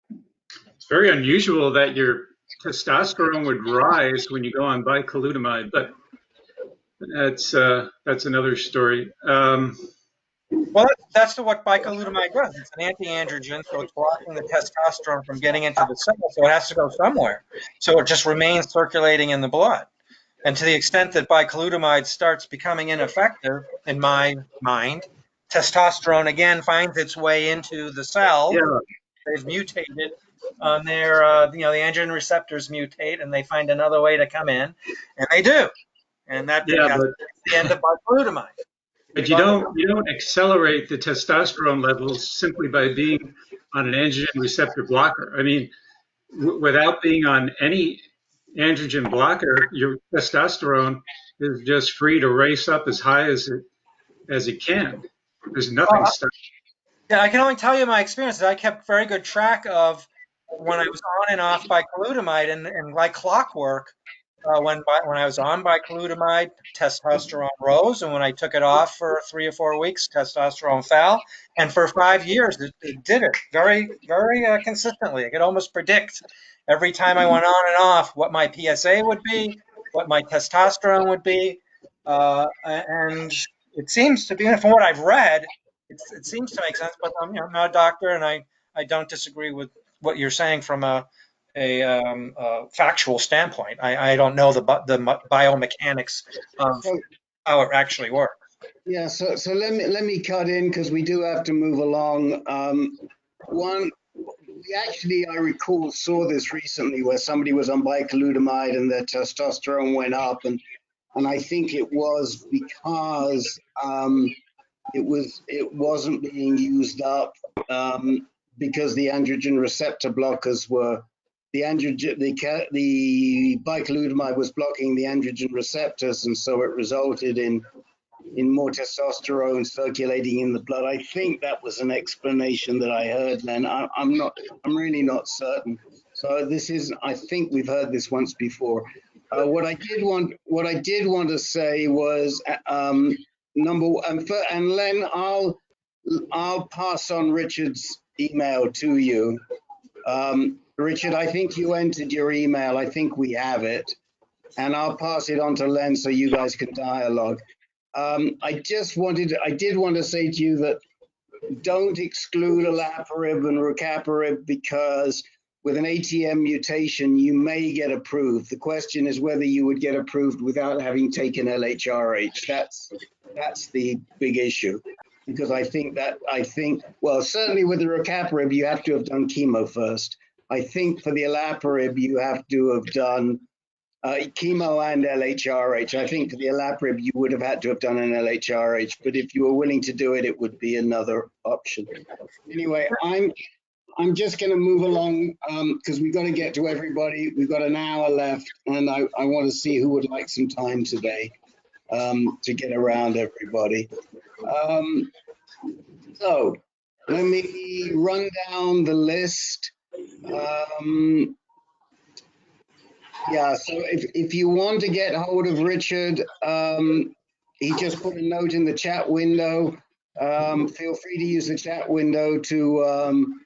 It's very unusual that your testosterone would rise when you go on bicalutamide, but that's another story. Well, that's what bicalutamide does. It's an anti-androgen, so it's blocking the testosterone from getting into the cell, so it has to go somewhere. So it just remains circulating in the blood. And to the extent that bicalutamide starts becoming ineffective, in my mind, testosterone again finds its way into the cell. Yeah. They've mutated on their, the androgen receptors mutate, and they find another way to come in, and they do. And that's the end of bicalutamide. But you don't accelerate the testosterone levels simply by being on an androgen receptor blocker. I mean, without being on any androgen blocker, your testosterone is just free to race up as high as it can. There's nothing stopping. Yeah, I can only tell you my experiences. I kept very good track of when I was on and off bicalutamide, and like clockwork, when I was on bicalutamide, testosterone rose, and when I took it off for 3 or 4 weeks, testosterone fell. And for 5 years, it did it very, very consistently. I could almost predict every time I went on and off what my PSA would be, what my testosterone would be, and it seems to be, from what I've read, it seems to make sense. But I'm not a doctor, and I don't disagree with what you're saying from a factual standpoint. I don't know the biomechanics of how it actually works. Yeah, so let me cut in because we do have to move along. I recall saw this recently where somebody was on bicalutamide and their testosterone went up, and I think it was because it wasn't being used up because the androgen receptor blockers were the bicalutamide was blocking the androgen receptors, and so it resulted in more testosterone circulating in the blood. I think that was an explanation that I heard, Len. I'm really not certain. So I think we've heard this once before. What I did want to say was and Len, I'll pass on Richard's email to you. Richard, I think you entered your email. I think we have it, and I'll pass it on to Len so you guys can dialogue. I did want to say to you that don't exclude olaparib and rucaparib because with an ATM mutation, you may get approved. The question is whether you would get approved without having taken LHRH. That's the big issue. Because I think, well, certainly with the rucaparib, you have to have done chemo first. I think for the olaparib, you have to have done chemo and LHRH. I think for the olaparib, you would have had to have done an LHRH, but if you were willing to do it, it would be another option. Anyway, I'm just going to move along because we've got to get to everybody. We've got an hour left, and I want to see who would like some time today to get around everybody. So let me run down the list. Yeah, so if you want to get hold of Richard, he just put a note in the chat window. Feel free to use the chat window to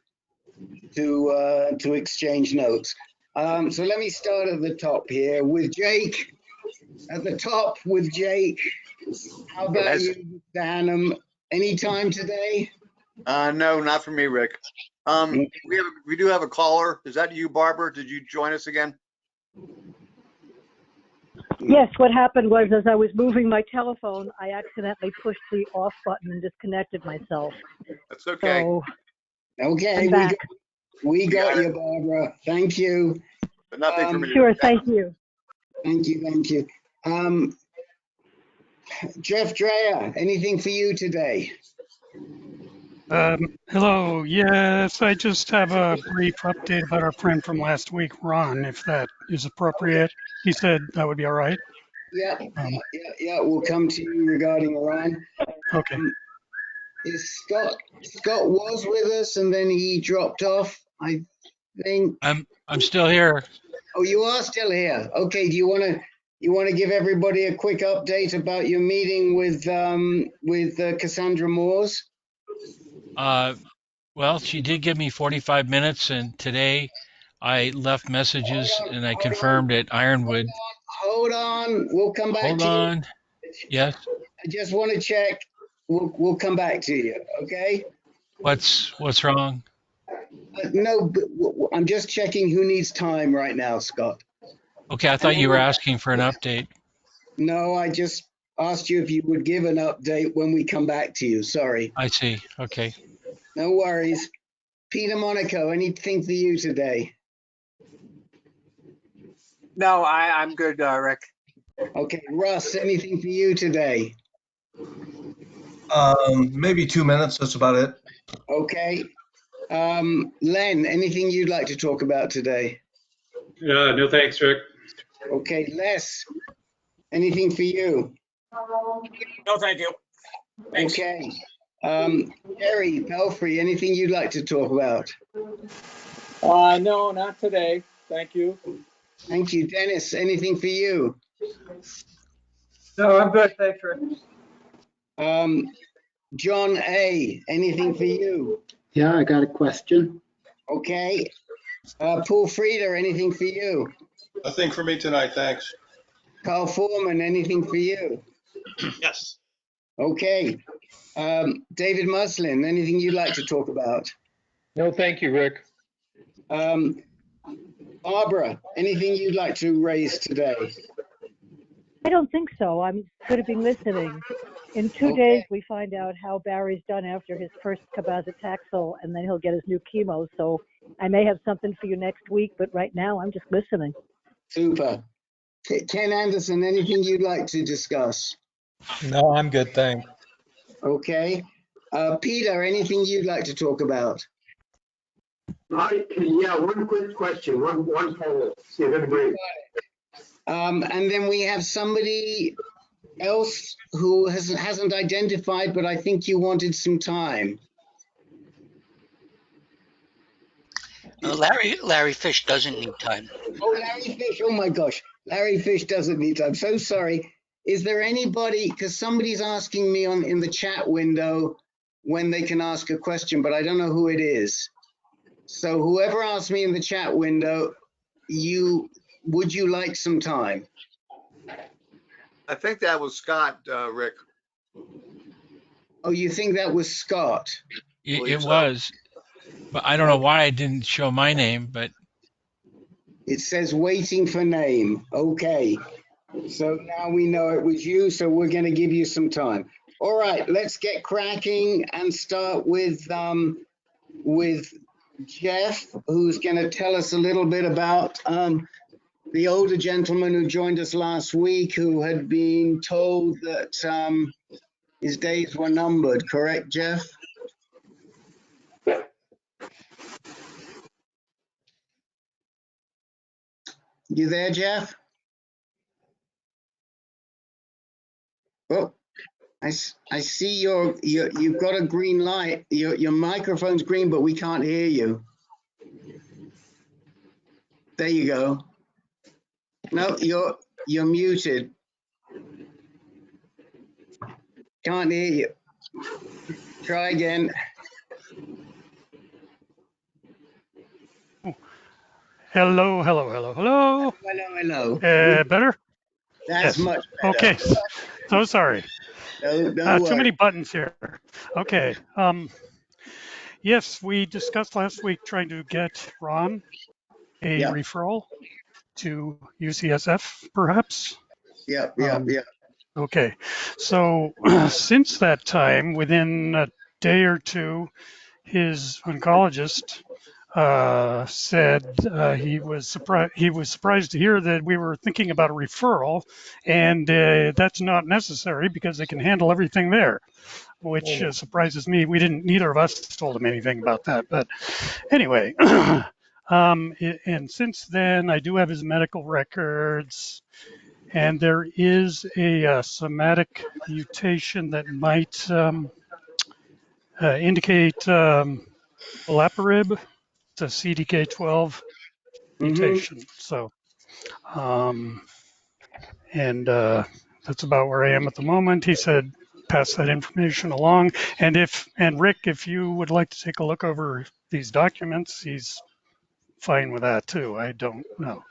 exchange notes. So let me start at the top here with Jake. At the top with Jake. How about you, Dan? Any time today? No, not for me, Rick. We do have a caller. Is that you, Barbara? Did you join us again? Yes, what happened was as I was moving my telephone, I accidentally pushed the off button and disconnected myself. That's okay. So, okay, we got you, Barbara. Thank you. But nothing for me. Sure, thank you. Thank you. Jeff Dreyer, anything for you today? Hello. Yes, I just have a brief update about our friend from last week, Ron, if that is appropriate. He said that would be all right. Yeah, we'll come to you regarding Ron. Okay. Is Scott was with us and then he dropped off, I think. I'm still here. Oh, you are still here. Okay, do you want to give everybody a quick update about your meeting with Cassandra Moores? Well, she did give me 45 minutes, and today I left messages and I confirmed at Ironwood. Hold on, we'll come back to you. Hold on. Yes. I just want to check. We'll come back to you. Okay. What's wrong? No, but I'm just checking who needs time right now, Scott. Okay, I thought you were asking for an update. No, I just asked you if you would give an update when we come back to you. Sorry. I see. Okay. No worries. Peter Monaco, anything for you today? No, I'm good, Rick. Okay, Russ, anything for you today? Maybe 2 minutes. That's about it. Okay. Len, anything you'd like to talk about today? No, thanks, Rick. Okay, Les, anything for you? No, thank you. Thanks. Okay. Jerry Pelfrey, anything you'd like to talk about? No, not today. Thank you. Thank you. Dennis, anything for you? No, I'm good. Thanks, Rick. John A., anything for you? Yeah, I got a question. Okay. Paul Frieder, anything for you? Nothing for me tonight, thanks. Carl Foreman, anything for you? Yes. Okay. David Muslin, anything you'd like to talk about? No, thank you, Rick. Barbara, anything you'd like to raise today? I don't think so. I'm going to be listening. In 2 days, we find out how Barry's done after his first cabazitaxel, and then he'll get his new chemo. So I may have something for you next week, but right now I'm just listening. Super. Ken Anderson, anything you'd like to discuss? No, I'm good, thanks. Okay. Peter, anything you'd like to talk about? Yeah, one quick question, one poll. See if anybody. And then we have somebody else who hasn't identified, but I think you wanted some time. Larry Fish doesn't need time. Oh, Larry Fish. Oh my gosh. Larry Fish doesn't need time. So sorry. Is there anybody, because somebody's asking me in the chat window when they can ask a question, but I don't know who it is. So whoever asked me in the chat window, would you like some time? I think that was Scott, Rick. Oh, you think that was Scott? It was, but I don't know why I didn't show my name, but. It says waiting for name. Okay. So now we know it was you, so we're going to give you some time. All right, let's get cracking and start with Jeff, who's going to tell us a little bit about the older gentleman who joined us last week, who had been told that his days were numbered. Correct, Jeff? You there, Jeff? Oh, I see you've got a green light. Your microphone's green, but we can't hear you. There you go. No, you're muted. Can't hear you. Try again. Hello, hello, hello, hello. Hello, hello. Better? That's yes. Much better. Okay, so sorry. No too many buttons here. Okay. Yes, we discussed last week trying to get Ron a referral to UCSF, perhaps? Yeah. Okay, so since that time, within a day or two, his oncologist said he was surprised to hear that we were thinking about a referral, and that's not necessary because they can handle everything there, which surprises me. Neither of us told him anything about that, but anyway. And since then, I do have his medical records, and there is a somatic mutation that might indicate olaparib. It's a CDK12 mutation. So, that's about where I am at the moment. He said, pass that information along. And Rick, if you would like to take a look over these documents, he's fine with that too. I don't know.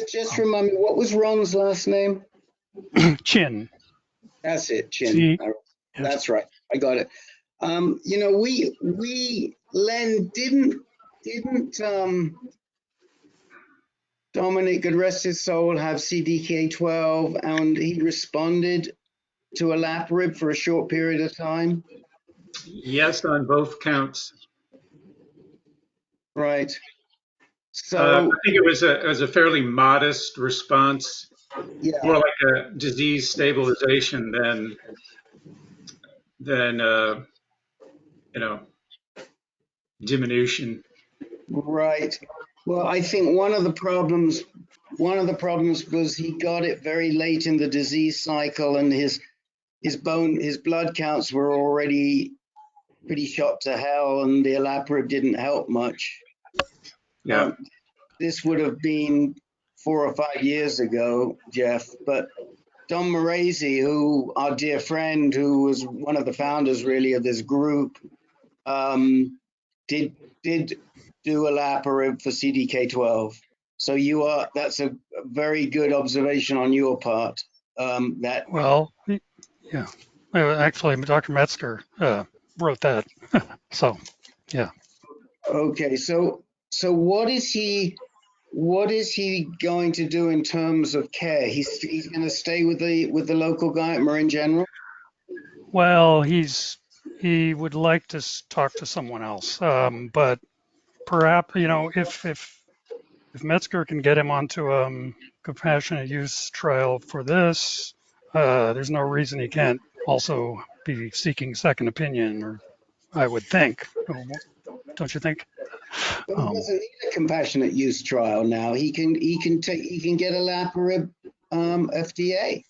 Just remind me, what was Ron's last name? Chin. That's it, Chin. That's right. I got it. You know, we Len didn't Dominic, God rest his soul, have CDK12, and he responded to olaparib for a short period of time. Yes, on both counts. Right. So I think it was a fairly modest response, yeah, more like a disease stabilization than diminution. right. Well, I think one of the problems was he got it very late in the disease cycle, and his blood counts were already pretty shot to hell, and the olaparib didn't help much. Yeah. This would have been 4 or 5 years ago, Jeff, but Don Morazi, who our dear friend, who was one of the founders really of this group, did do olaparib for CDK12. So that's a very good observation on your part. Well, yeah. Actually, Dr. Metzger wrote that. So, yeah. Okay, so what is he going to do in terms of care? He's going to stay with the local guy at Marin General? Well, he would like to talk to someone else, but perhaps if Metzger can get him onto compassionate use trial for this, there's no reason he can't also be seeking second opinion, or I would think. Don't you think? But he doesn't need a compassionate use trial now. He can get olaparib FDA.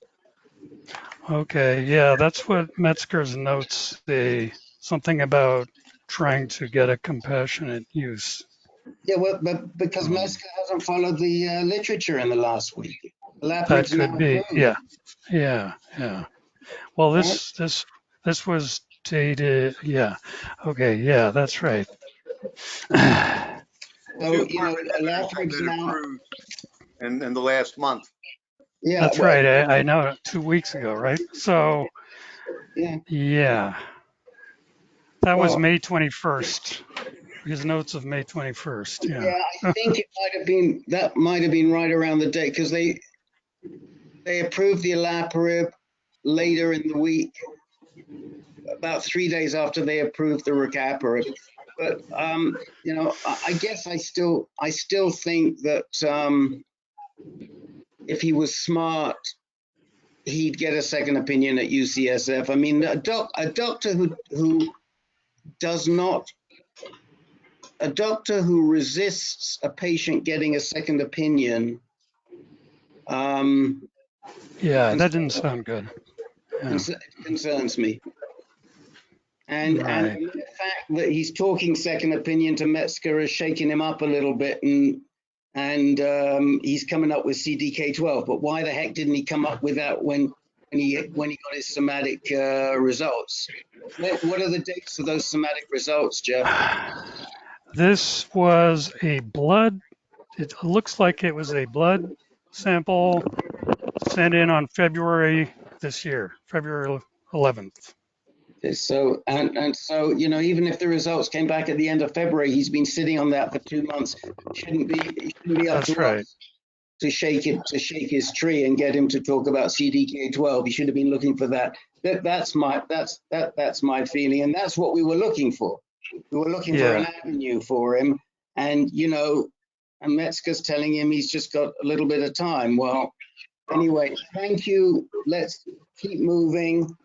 Okay, yeah, that's what Metzger's notes say. Something about trying to get a compassionate use. Yeah, well, but because Metzger hasn't followed the literature in the last week. That could be, yeah. Well, this was dated, yeah. Okay, yeah, that's right. So, olaparib's now approved in the last month. Yeah, that's right. I know 2 weeks ago, right? So, yeah. That was May 21st. His notes of May 21st. Yeah. I think that might have been right around the date, because they approved the olaparib later in the week, about 3 days after they approved the rucaparib. But I guess I still think that if he was smart, he'd get a second opinion at UCSF. I mean, a doctor who resists a patient getting a second opinion. Yeah, that didn't sound good. Yeah. Concerns me. And the fact that he's talking second opinion to Metzger is shaking him up a little bit, and he's coming up with CDK12. But why the heck didn't he come up with that when he got his somatic results? What are the dates for those somatic results, Jeff? This was a blood. It looks like it was a blood sample sent in on February this year, February 11th. So so even if the results came back at the end of February, he's been sitting on that for 2 months. It shouldn't be up to us to shake his tree and get him to talk about CDK12. He should have been looking for that. That's my feeling, and that's what we were looking for. We were looking for an avenue for him, and and Metzger's telling him he's just got a little bit of time. Well, anyway, thank you. Let's keep moving.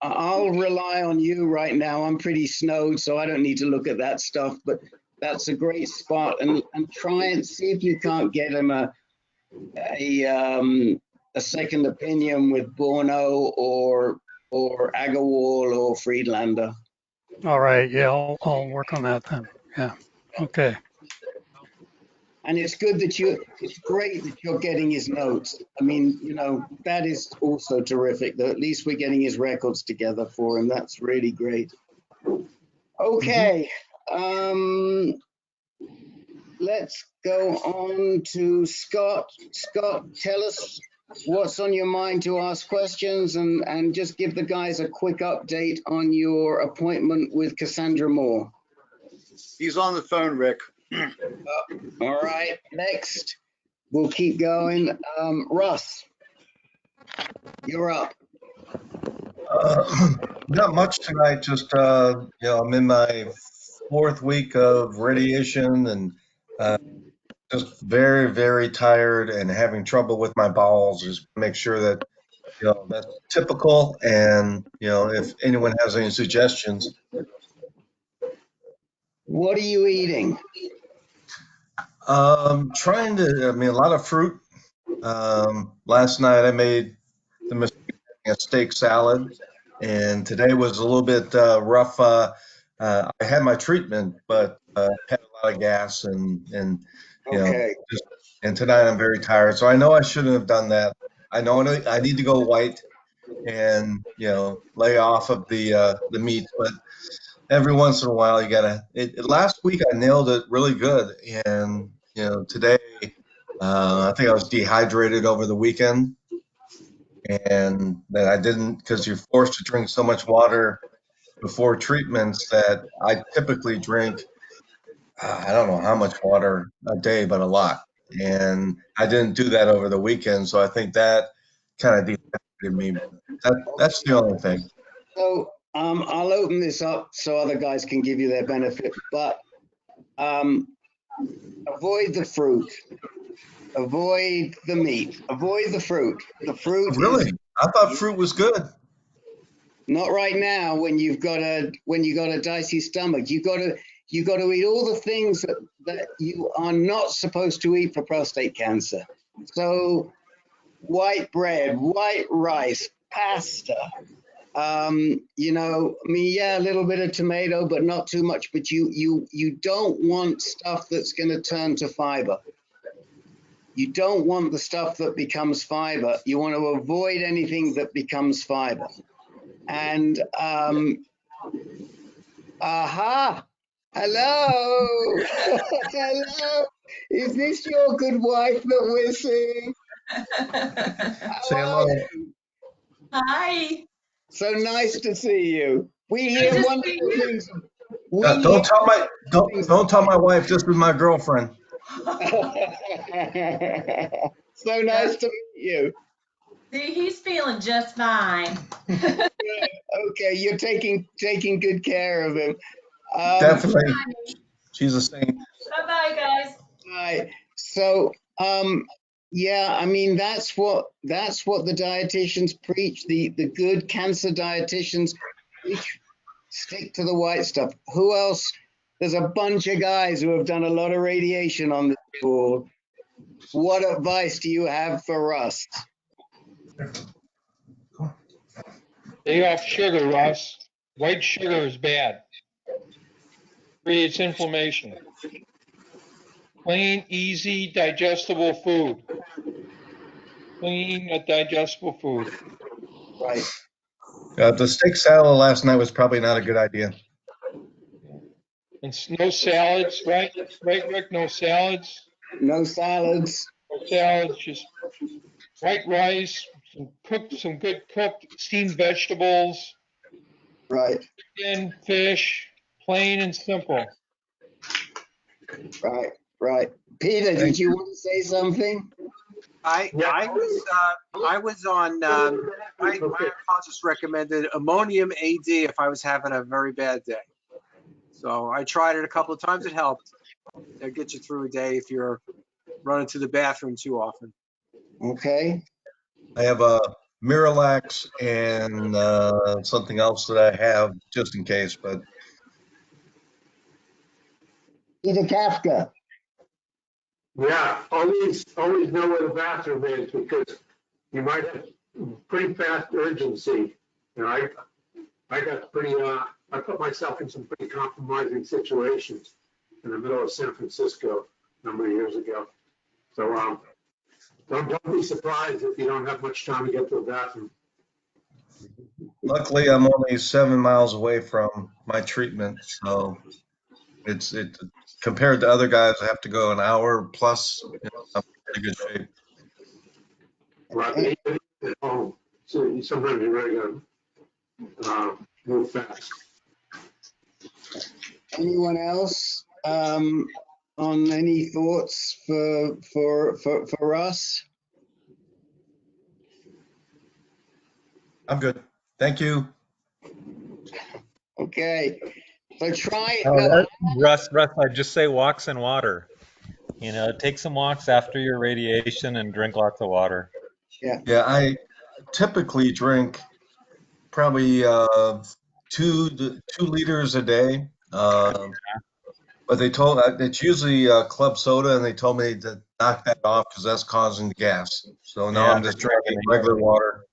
I'll rely on you right now. I'm pretty snowed, so I don't need to look at that stuff, but that's a great spot, and try and see if you can't get him a second opinion with Borno or Agarwal or Friedlander. All right. Yeah, I'll work on that then. Yeah. Okay. And it's great that you're getting his notes. I mean, that is also terrific, that at least we're getting his records together for him. That's really great. Okay. Let's go on to Scott. Scott, tell us what's on your mind to ask questions, and just give the guys a quick update on your appointment with Cassandra Moore. He's on the phone, Rick. All right, next. We'll keep going. Russ, you're up. Not much tonight. Just I'm in my 4th week of radiation and just very, very tired and having trouble with my bowels. Just make sure that that's typical. And if anyone has any suggestions. What are you eating? Trying to. A lot of fruit. Last night I made the mistake of making a steak salad, and today was a little bit rough. I had my treatment, but had a lot of gas and Okay. and tonight I'm very tired. So I know I shouldn't have done that. I know I need to go white and lay off of the meat, but every once in a while you gotta. Last week I nailed it really good, and today I think I was dehydrated over the weekend, and that I didn't, because you're forced to drink so much water before treatments that I typically drink. I don't know how much water a day, but a lot, and I didn't do that over the weekend, so I think that kind of dehydrated me. That's the only thing. So I'll open this up so other guys can give you their benefit, but avoid the fruit, avoid the meat, avoid the fruit. The fruit Really? I thought fruit was good. Not right now when you got a dicey stomach. You got to eat all the things that you are not supposed to eat for prostate cancer. So white bread, white rice, pasta. A little bit of tomato, but not too much. But you don't want stuff that's going to turn to fiber. You don't want the stuff that becomes fiber. You want to avoid anything that becomes fiber. And hello. Hello, is this your good wife that we're seeing? Say hello. Hi. So nice to see you. We hear wonderful things. Don't tell my wife this is my girlfriend. So nice to meet you. See, he's feeling just fine. Okay, you're taking good care of him. Definitely. She's a saint. Bye-bye, guys. Right. So, that's what the dietitians preach. The good cancer dietitians preach. Stick to the white stuff. Who else? There's a bunch of guys who have done a lot of radiation on this board. What advice do you have for us? Stay off sugar, Russ. White sugar is bad. Creates inflammation. Clean, easy, digestible food. Clean, digestible food. Right. The steak salad last night was probably not a good idea. And no salads, right? Right, Rick? No salads? No salads. No salads, just white rice, some good cooked steamed vegetables. Right. Chicken, fish, plain and simple. Right. Peter, did you want to say something? I was on my oncologist recommended ammonium AD if I was having a very bad day. So I tried it a couple of times. It helped. It'll get you through a day if you're running to the bathroom too often. Okay. I have a Miralax and something else that I have just in case, but Peter Kafka. Yeah, always know where the bathroom is because you might have pretty fast urgency. I got pretty, I put myself in some pretty compromising situations in the middle of San Francisco a number of years ago. So don't be surprised if you don't have much time to get to the bathroom. luckily I'm only 7 miles away from my treatment, so it's compared to other guys, I have to go an hour plus. I'm in pretty good shape. Right. So sometimes you really gotta move fast. Anyone else? any thoughts for us? I'm good. Thank you. Okay, so try it. Oh, No, Russ, I'd just say walks and water. You know, take some walks after your radiation and drink lots of water. yeah. Yeah, I typically drink probably 2 liters a day. But they told it's usually club soda, and they told me to knock that off because that's causing the gas. So now Yeah, I'm just drinking regular water.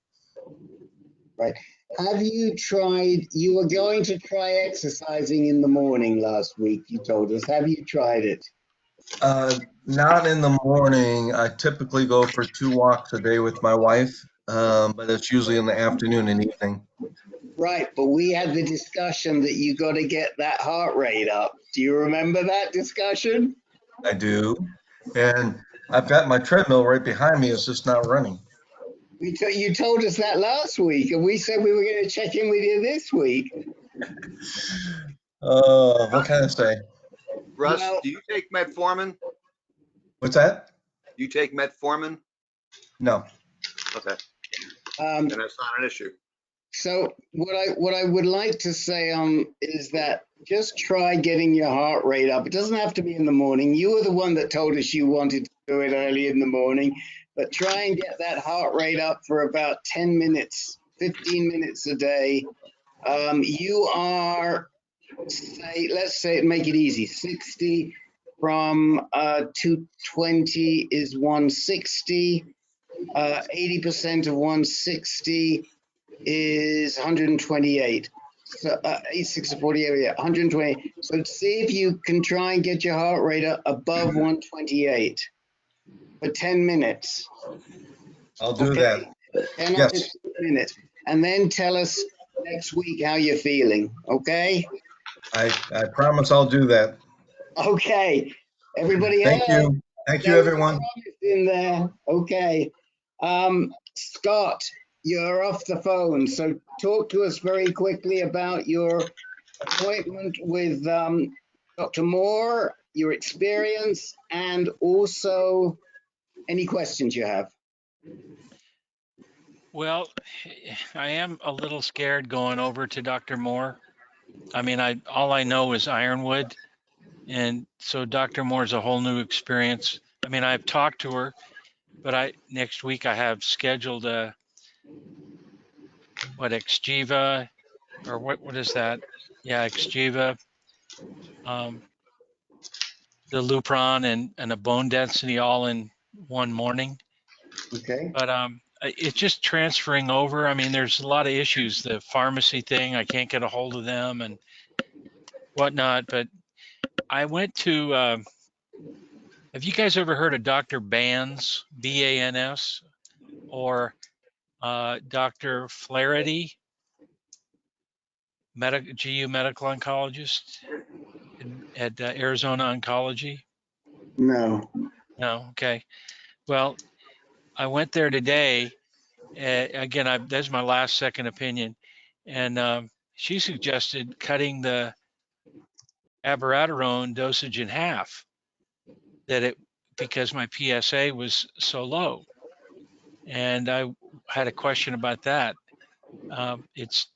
Right. Have you tried, you were going to try exercising in the morning last week, you told us. Have you tried it? Not in the morning. I typically go for 2 walks a day with my wife, but it's usually in the afternoon and evening. Right, but we had the discussion that you got to get that heart rate up. Do you remember that discussion? I do. And I've got my treadmill right behind me. It's just not running. You told us that last week, and we said we were going to check in with you this week. What can I say? Russ, Well, do you take metformin? What's that? Do you take metformin? No. Okay. Then that's not an issue. So what I would like to say is that just try getting your heart rate up. It doesn't have to be in the morning. You were the one that told us you wanted to do it early in the morning, but try and get that heart rate up for about 10 minutes, 15 minutes a day. You are, let's say, make it easy. 60 from 220 is 160. 80% of 160 is 128. So 86 to 48, yeah, 120. So see if you can try and get your heart rate above 128 for 10 minutes. I'll do that. 10 Yes. or 15 minutes. And then tell us next week how you're feeling, okay? I promise I'll do that. Okay. Everybody Thank else? you. Thank you, There was a everyone. promise in there. Okay. Scott, you're off the phone. So talk to us very quickly about your appointment with Dr. Moore, your experience, and also any questions you have. Well, I am a little scared going over to Dr. Moore. I mean, all I know is Ironwood, and so Dr. Moore's a whole new experience. I mean, I've talked to her, but next week I have scheduled Xgeva, or what is that? Yeah, Xgeva, the Lupron and a bone density all in one morning. Okay. But it's just transferring over. I mean, there's a lot of issues. The pharmacy thing, I can't get a hold of them and whatnot. But I went to, have you guys ever heard of Dr. Bans, B-A-N-S, or Dr. Flaherty, GU medical oncologist at Arizona Oncology? No. No, okay. Well, I went there today. Again, that's my last second opinion. And she suggested cutting the abiraterone dosage in half, because my PSA was so low. And I had a question about that. It's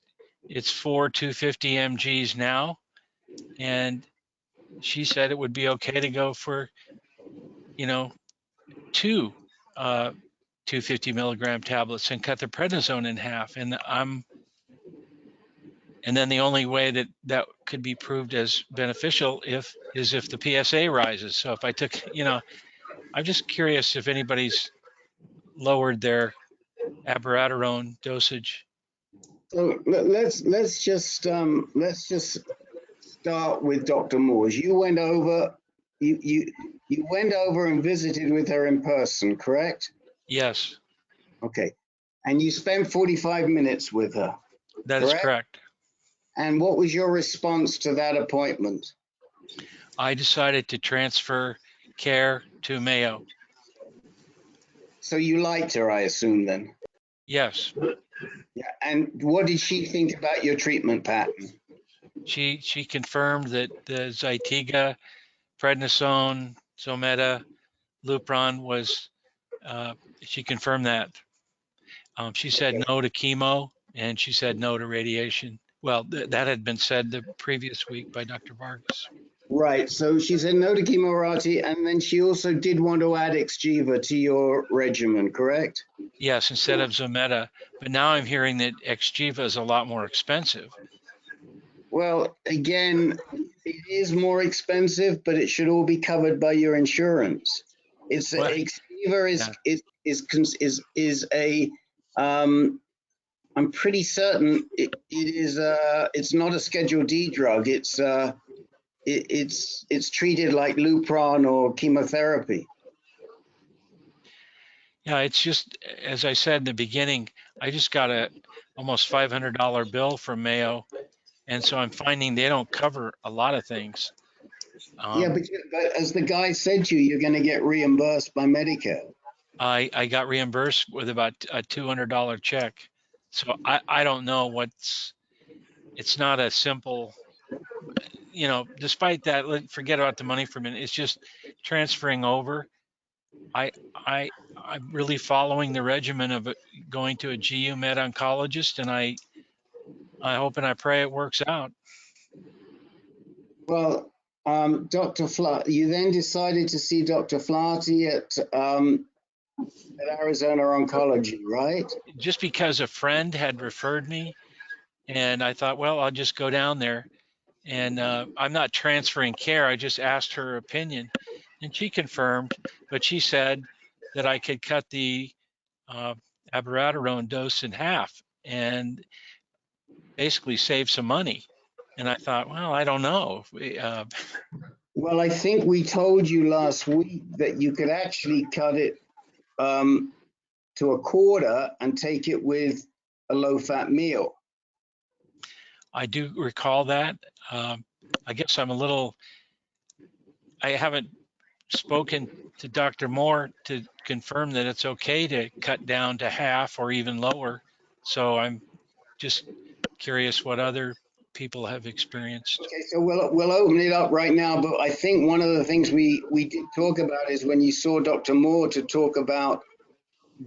4 250 mgs now, and she said it would be okay to go for, 2 250 milligram tablets and cut the prednisone in half. And then the only way that could be proved as beneficial is if the PSA rises. So if I took, I'm just curious if anybody's lowered their abiraterone dosage. So let's just start with Dr. Moores. You went over and visited with her in person, correct? Yes. Okay. And you spent 45 minutes with her. That is correct. And what was your response to that appointment? I decided to transfer care to Mayo. So you liked her, I assume, then? Yes. Yeah. And what did she think about your treatment pattern? She confirmed that the Zytiga prednisone, Zometa, Lupron was, she confirmed that. She said no to chemo, and she said no to radiation. Well, that had been said the previous week by Dr. Vargas. Right. So she said no to chemorati, and then she also did want to add Xgeva to your regimen, correct? Yes, instead of Zometa. But now I'm hearing that Xgeva is a lot more expensive. Well, again, it is more expensive, but it should all be covered by your insurance. It's Xgeva is a I'm pretty certain it is it's not a Schedule D drug. It's treated like Lupron or chemotherapy. Yeah, it's just, as I said in the beginning, I just got a almost $500 bill from Mayo, and so I'm finding they don't cover a lot of things. Yeah, but as the guy said to you, you're going to get reimbursed by Medicare. I got reimbursed with about a $200 check. So I don't know it's not a simple, despite that, forget about the money for a minute. It's just transferring over. I'm really following the regimen of going to a GU med oncologist, and I hope and I pray it works out. Well, Dr. you then decided to see Dr. Flaherty at Arizona Oncology, right? Just because a friend had referred me, and I thought, well, I'll just go down there. And I'm not transferring care. I just asked her opinion, and she confirmed, but she said that I could cut the abiraterone dose in half and basically save some money. And I thought, well, I don't know. Well, I think we told you last week that you could actually cut it to a quarter and take it with a low-fat meal. I do recall that. I guess I haven't spoken to Dr. Moore to confirm that it's okay to cut down to half or even lower. So I'm just curious what other people have experienced. Okay, so we'll open it up right now, but I think one of the things we did talk about is when you saw Dr. Moore to talk about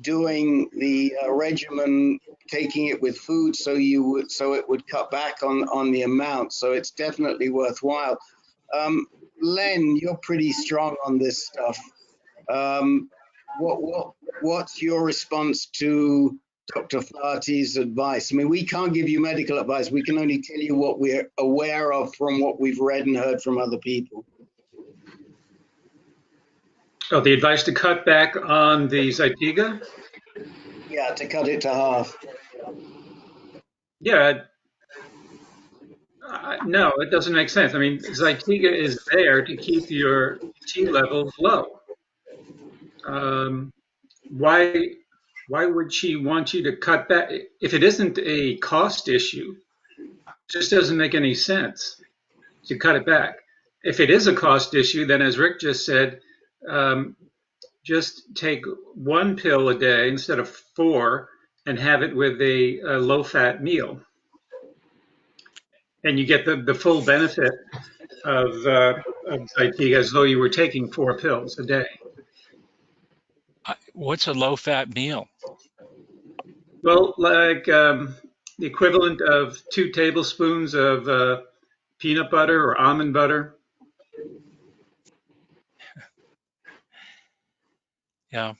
doing the regimen, taking it with food, so it would cut back on the amount. So it's definitely worthwhile. Len, you're pretty strong on this stuff. What's your response to Dr. Flaherty's advice? I mean, we can't give you medical advice. We can only tell you what we're aware of from what we've read and heard from other people. Oh, the advice to cut back on the Zytiga? Yeah, to cut it to half. Yeah. No, it doesn't make sense. I mean, Zytiga is there to keep your T levels low. Why would she want you to cut back? If it isn't a cost issue, it just doesn't make any sense to cut it back. If it is a cost issue, then as Rick just said, just take one pill a day instead of 4 and have it with a low-fat meal. And you get the full benefit of Zytiga as though you were taking 4 pills a day. What's a low-fat meal? Well, like the equivalent of 2 tablespoons of peanut butter or almond butter. Yeah.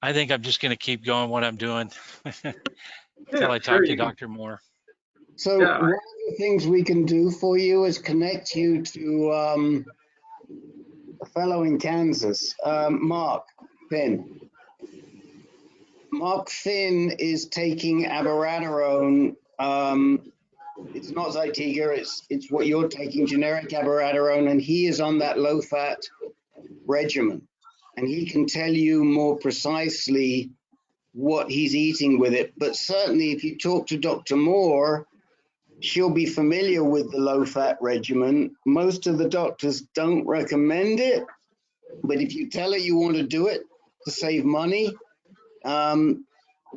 I think I'm just going to keep going what I'm doing until I talk to Dr. Moore. So one of the things we can do for you is connect you to a fellow in Kansas, Mark Finn. Mark Finn is taking abiraterone. It's not Zytiga, it's what you're taking, generic abiraterone, and he is on that low-fat regimen. And he can tell you more precisely what he's eating with it. But certainly if you talk to Dr. Moore, she'll be familiar with the low-fat regimen. Most of the doctors don't recommend it, but if you tell her you want to do it to save money,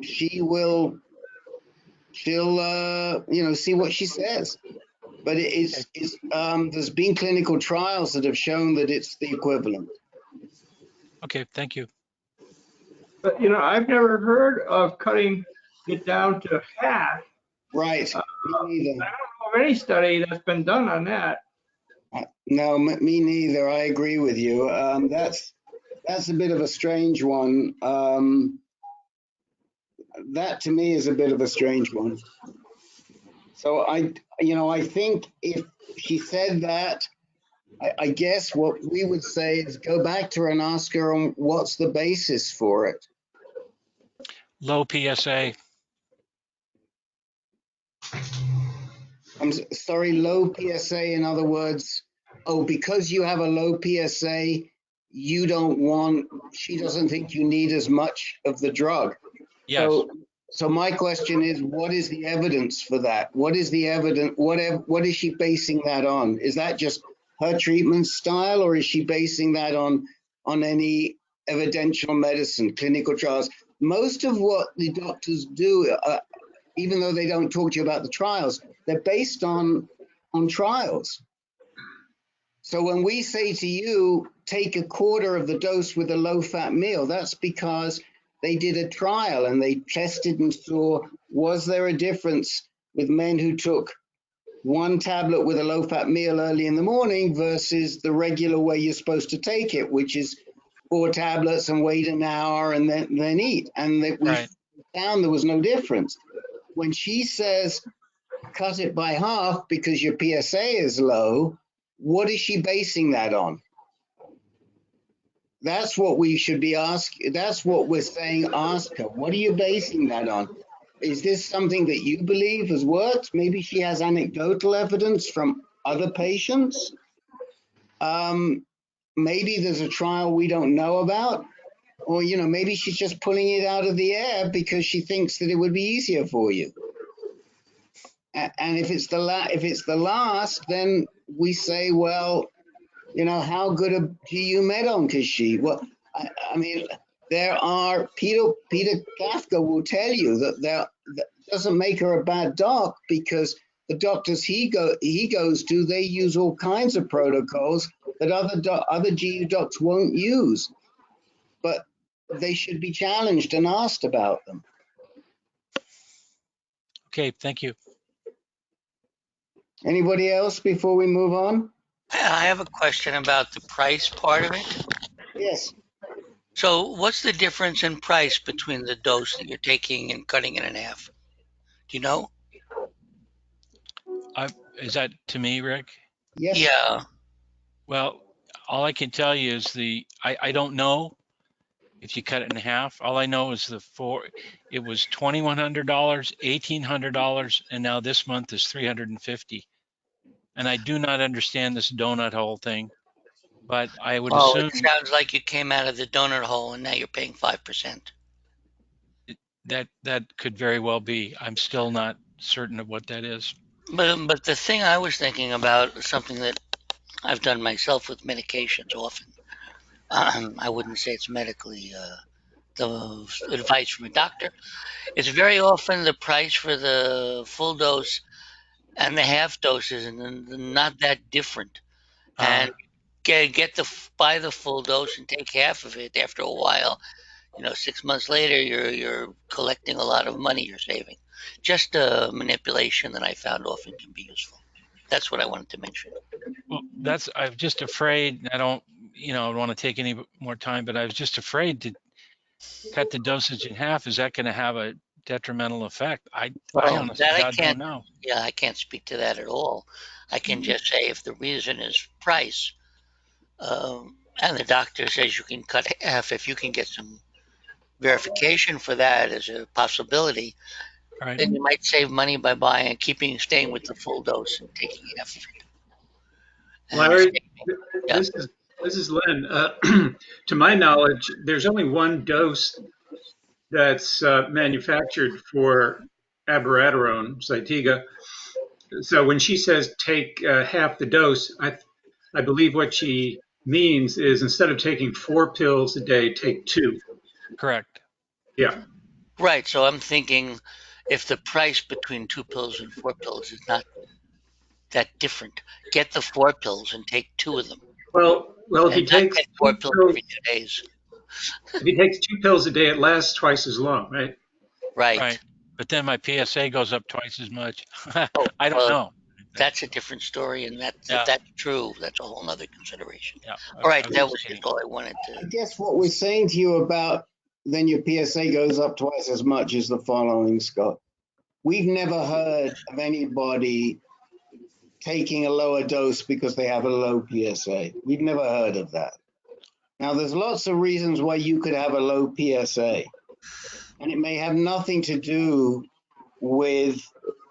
she'll see what she says. But there's been clinical trials that have shown that it's the equivalent. Okay, thank you. But, you know, I've never heard of cutting it down to half. Right, me neither. I don't know of any study that's been done on that. No, me neither. I agree with you. That's a bit of a strange one. That to me is a bit of a strange one. So I think if she said that, I guess what we would say is go back to her and ask her on what's the basis for it. Low PSA. I'm sorry, low PSA. In other words, because you have a low PSA, she doesn't think you need as much of the drug. Yes. So my question is, what is the evidence for that? What is the evidence? What is she basing that on? Is that just her treatment style, or is she basing that on any evidential medicine, clinical trials? Most of what the doctors do, even though they don't talk to you about the trials, they're based on trials. So when we say to you, take a quarter of the dose with a low-fat meal, that's because they did a trial and they tested and saw, was there a difference with men who took one tablet with a low-fat meal early in the morning versus the regular way you're supposed to take it, which is 4 tablets and wait an hour and then eat. And we found there was no difference. When she says, cut it by half because your PSA is low, what is she basing that on? That's what we should be asking. That's what we're saying. Ask her. What are you basing that on? Is this something that you believe has worked? Maybe she has anecdotal evidence from other patients. Maybe there's a trial we don't know about, or maybe she's just pulling it out of the air because she thinks that it would be easier for you. And if it's the last, then we say, well, how good a GU med onc is she? Well, I mean, there are Peter Kafka will tell you that doesn't make her a bad doc, because the doctors he goes to, they use all kinds of protocols that other GU docs won't use, but they should be challenged and asked about them. Okay, thank you. Anybody else before we move on? I have a question about the price part of it. Yes. So what's the difference in price between the dose that you're taking and cutting it in half? Do you know? Is that to me, Rick? Yes. Yeah. Well, all I can tell you is I don't know if you cut it in half. All I know is it was $2,100, $1,800, and now this month is $350. And I do not understand this donut hole thing, but I would assume It sounds like you came out of the donut hole and now you're paying 5%. that could very well be. I'm still not certain of what that is. But the thing I was thinking about is something that I've done myself with medications often. I wouldn't say it's medically the advice from a doctor. It's very often the price for the full dose and the half doses, and not that different. And buy the full dose and take half of it. After a while, 6 months later, you're collecting a lot of money you're saving. Just a manipulation that I found often can be useful. That's what I wanted to mention. Well, I'm just afraid. I don't want to take any more time, but I was just afraid to cut the dosage in half. Is that going to have a detrimental effect? I honestly don't know. Yeah, I can't speak to that at all. I can just say if the reason is price, and the doctor says you can cut half, if you can get some verification for that as a possibility, then you might save money by staying with the full dose and taking half of it. Larry, this is Len. To my knowledge, there's only one dose that's manufactured for abiraterone, Zytiga. So when she says take half the dose, I believe what she means is instead of taking 4 pills a day, take 2. Correct. Yeah. Right. So I'm thinking if the price between 2 pills and 4 pills is not that different. Get the 4 pills and take 2 of them. Well, if he And not takes get 4 pills every 2 days. if he takes 2 pills a day, it lasts twice as long, right? Right. But then my PSA goes up twice as much. Oh, I don't well, know. that's a different story, and if that's true, that's a whole other consideration. Yeah. All right, that was just all I wanted to. I guess what we're saying to you about then your PSA goes up twice as much is the following, Scott. We've never heard of anybody taking a lower dose because they have a low PSA. We've never heard of that. Now, there's lots of reasons why you could have a low PSA, and it may have nothing to do with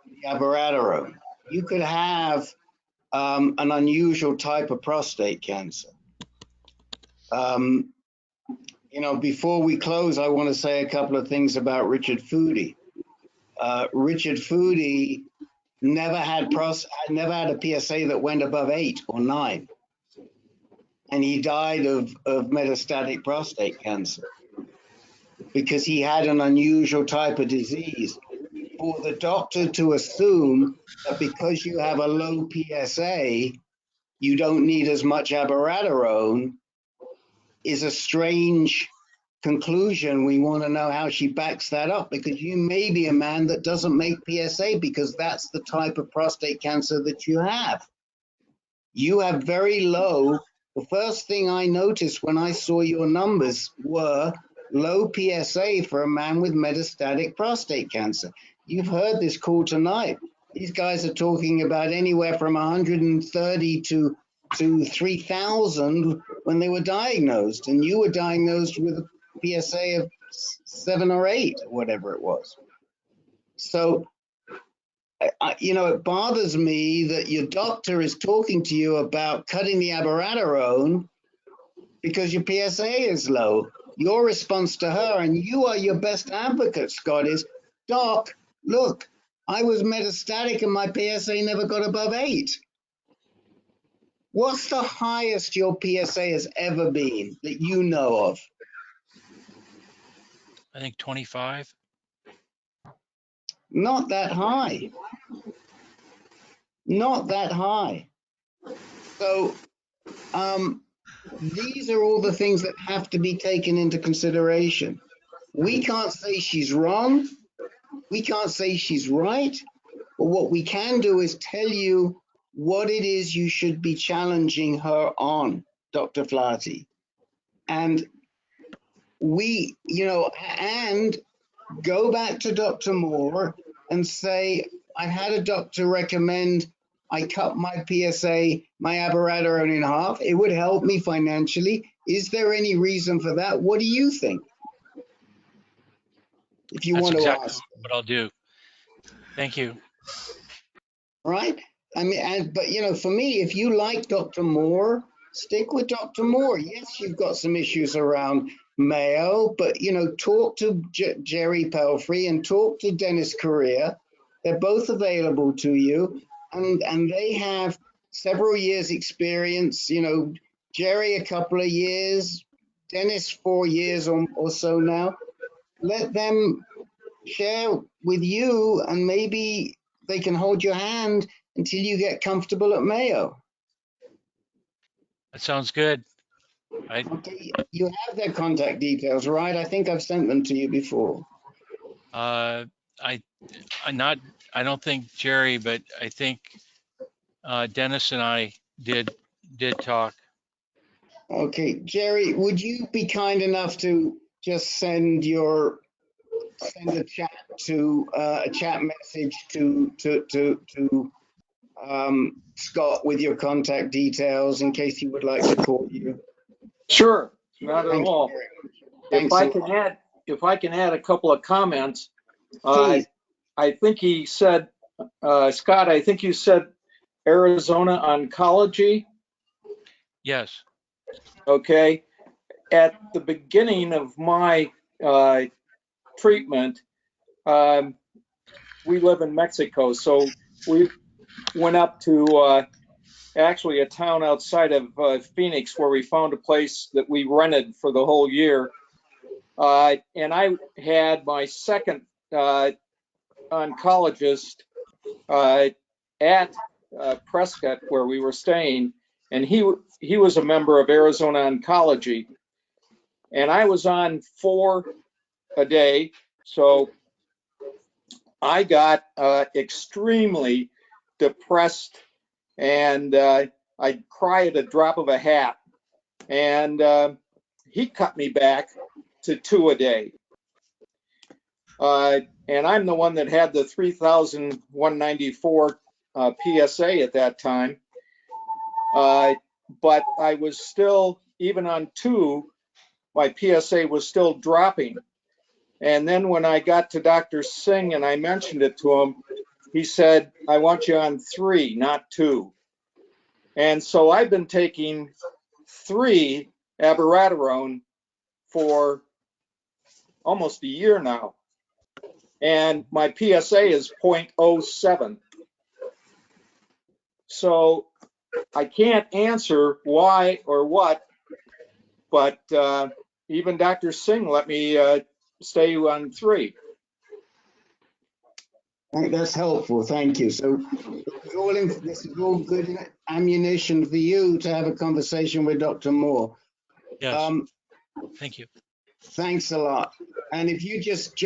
the abiraterone. You could have an unusual type of prostate cancer. Before we close, I want to say a couple of things about Richard Foody. Richard Foody never had a PSA that went above 8 or 9. And he died of metastatic prostate cancer because he had an unusual type of disease. For the doctor to assume that because you have a low PSA, you don't need as much abiraterone is a strange conclusion. We want to know how she backs that up, because you may be a man that doesn't make PSA because that's the type of prostate cancer that you have. You have very low. The first thing I noticed when I saw your numbers were low PSA for a man with metastatic prostate cancer. You've heard this call tonight. These guys are talking about anywhere from 130 to 3,000 when they were diagnosed, and you were diagnosed with a PSA of 7 or 8, or whatever it was. So, it bothers me that your doctor is talking to you about cutting the abiraterone because your PSA is low. Your response to her, and you are your best advocate, Scott, is, Doc, look, I was metastatic and my PSA never got above 8. What's the highest your PSA has ever been that you know of? I think 25. Not that high. Not that high. So these are all the things that have to be taken into consideration. We can't say she's wrong. We can't say she's right. But what we can do is tell you what it is you should be challenging her on, Dr. Flaherty. And and go back to Dr. Moore and say, I had a doctor recommend I cut my PSA, my abiraterone in half. It would help me financially. Is there any reason for that? What do you think? If you want to ask. What I'll do. Thank you. Right? I mean, but for me, if you like Dr. Moore, stick with Dr. Moore. Yes, you've got some issues around Mayo, but talk to Jerry Pelfrey and talk to Dennis Correa. They're both available to you, and they have several years experience. Jerry a couple of years, Dennis 4 years or so now. Let them share with you, and maybe they can hold your hand until you get comfortable at Mayo. That sounds good. Okay, you have their contact details, right? I think I've sent them to you before. I don't think Jerry, but I think Dennis and I did talk. Okay, Jerry, would you be kind enough to just send a chat message to Scott with your contact details in case he would like to call you? Sure, not at all. If I can add a couple of comments, I think he said, Scott, I think you said Arizona Oncology. Yes. Okay. At the beginning of my treatment, we live in Mexico, so we went up to actually a town outside of Phoenix where we found a place that we rented for the whole year. And I had my second oncologist at Prescott, where we were staying, and he was a member of Arizona Oncology, and I was on 4 a day, so I got extremely depressed, and I'd cry at a drop of a hat, and he cut me back to 2 a day. And I'm the one that had the 3,194 PSA at that time. But I was still, even on 2, my PSA was still dropping. And then when I got to Dr. Singh and I mentioned it to him, he said, I want you on 3, not 2. And so I've been taking 3 abiraterone for almost a year now. And my PSA is 0.07. So I can't answer why or what, but even Dr. Singh let me stay on 3. That's helpful. Thank you. So this is all good ammunition for you to have a conversation with Dr. Moore. Yes. Thank you. Thanks a lot. And if you just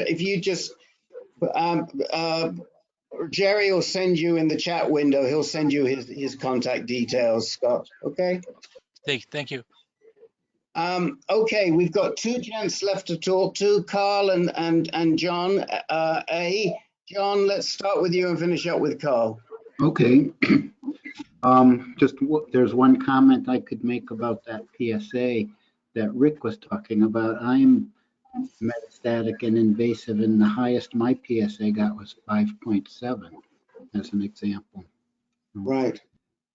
Jerry will send you in the chat window. He'll send you his contact details, Scott. Okay. Thank you. Okay, we've got 2 gents left to talk to, Carl and John. John, let's start with you and finish up with Carl. Okay. There's one comment I could make about that PSA that Rick was talking about. I'm metastatic and invasive, and the highest my PSA got was 5.7, as an example. Right.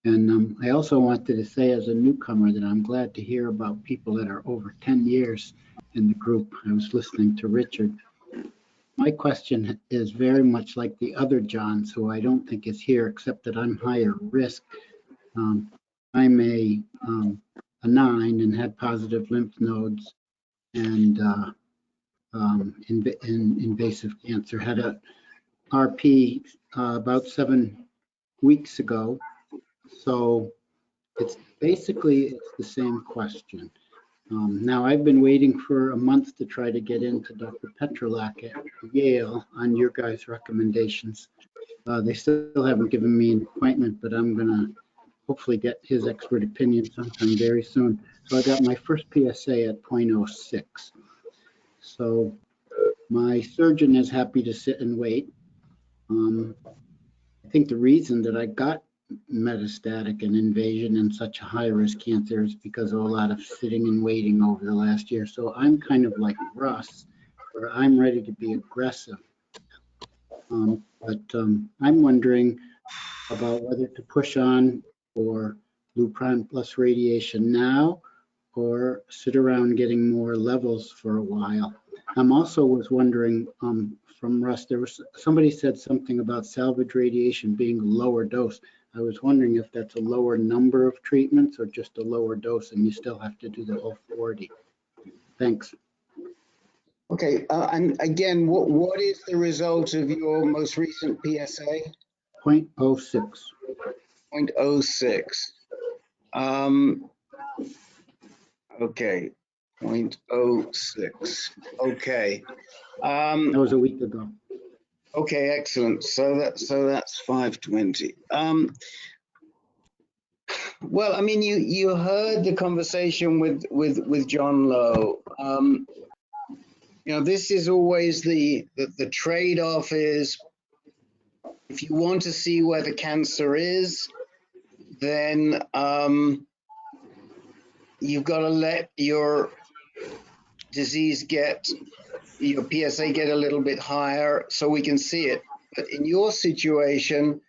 And I also wanted to say, as a newcomer, that I'm glad to hear about people that are over 10 years in the group. I was listening to Richard. My question is very much like the other Johns, who I don't think is here, except that I'm higher risk. I'm a 9 and had positive lymph nodes and invasive cancer. Had a RP about 7 weeks ago. So it's the same question. Now I've been waiting for a month to try to get into Dr. Petrolak at Yale on your guys' recommendations. They still haven't given me an appointment, but I'm gonna hopefully get his expert opinion sometime very soon. So I got my first PSA at 0.06. So my surgeon is happy to sit and wait. I think the reason that I got metastatic and invasion and such a high-risk cancer is because of a lot of sitting and waiting over the last year. So I'm kind of like Russ, where I'm ready to be aggressive. But I'm wondering about whether to push on for Lupron plus radiation now or sit around getting more levels for a while. I'm also was wondering from Russ, somebody said something about salvage radiation being a lower dose. I was wondering if that's a lower number of treatments or just a lower dose and you still have to do the whole 40. Thanks. Okay, and again, what is the result of your most recent PSA? 0.06. 0.06. Okay, 0.06. Okay. That was a week ago. Okay, excellent. So that's 520. Well, I mean, you heard the conversation with John Lowe. You know, this is always the trade-off is if you want to see where the cancer is, then you've got to let your disease your PSA get a little bit higher so we can see it. But in your situation,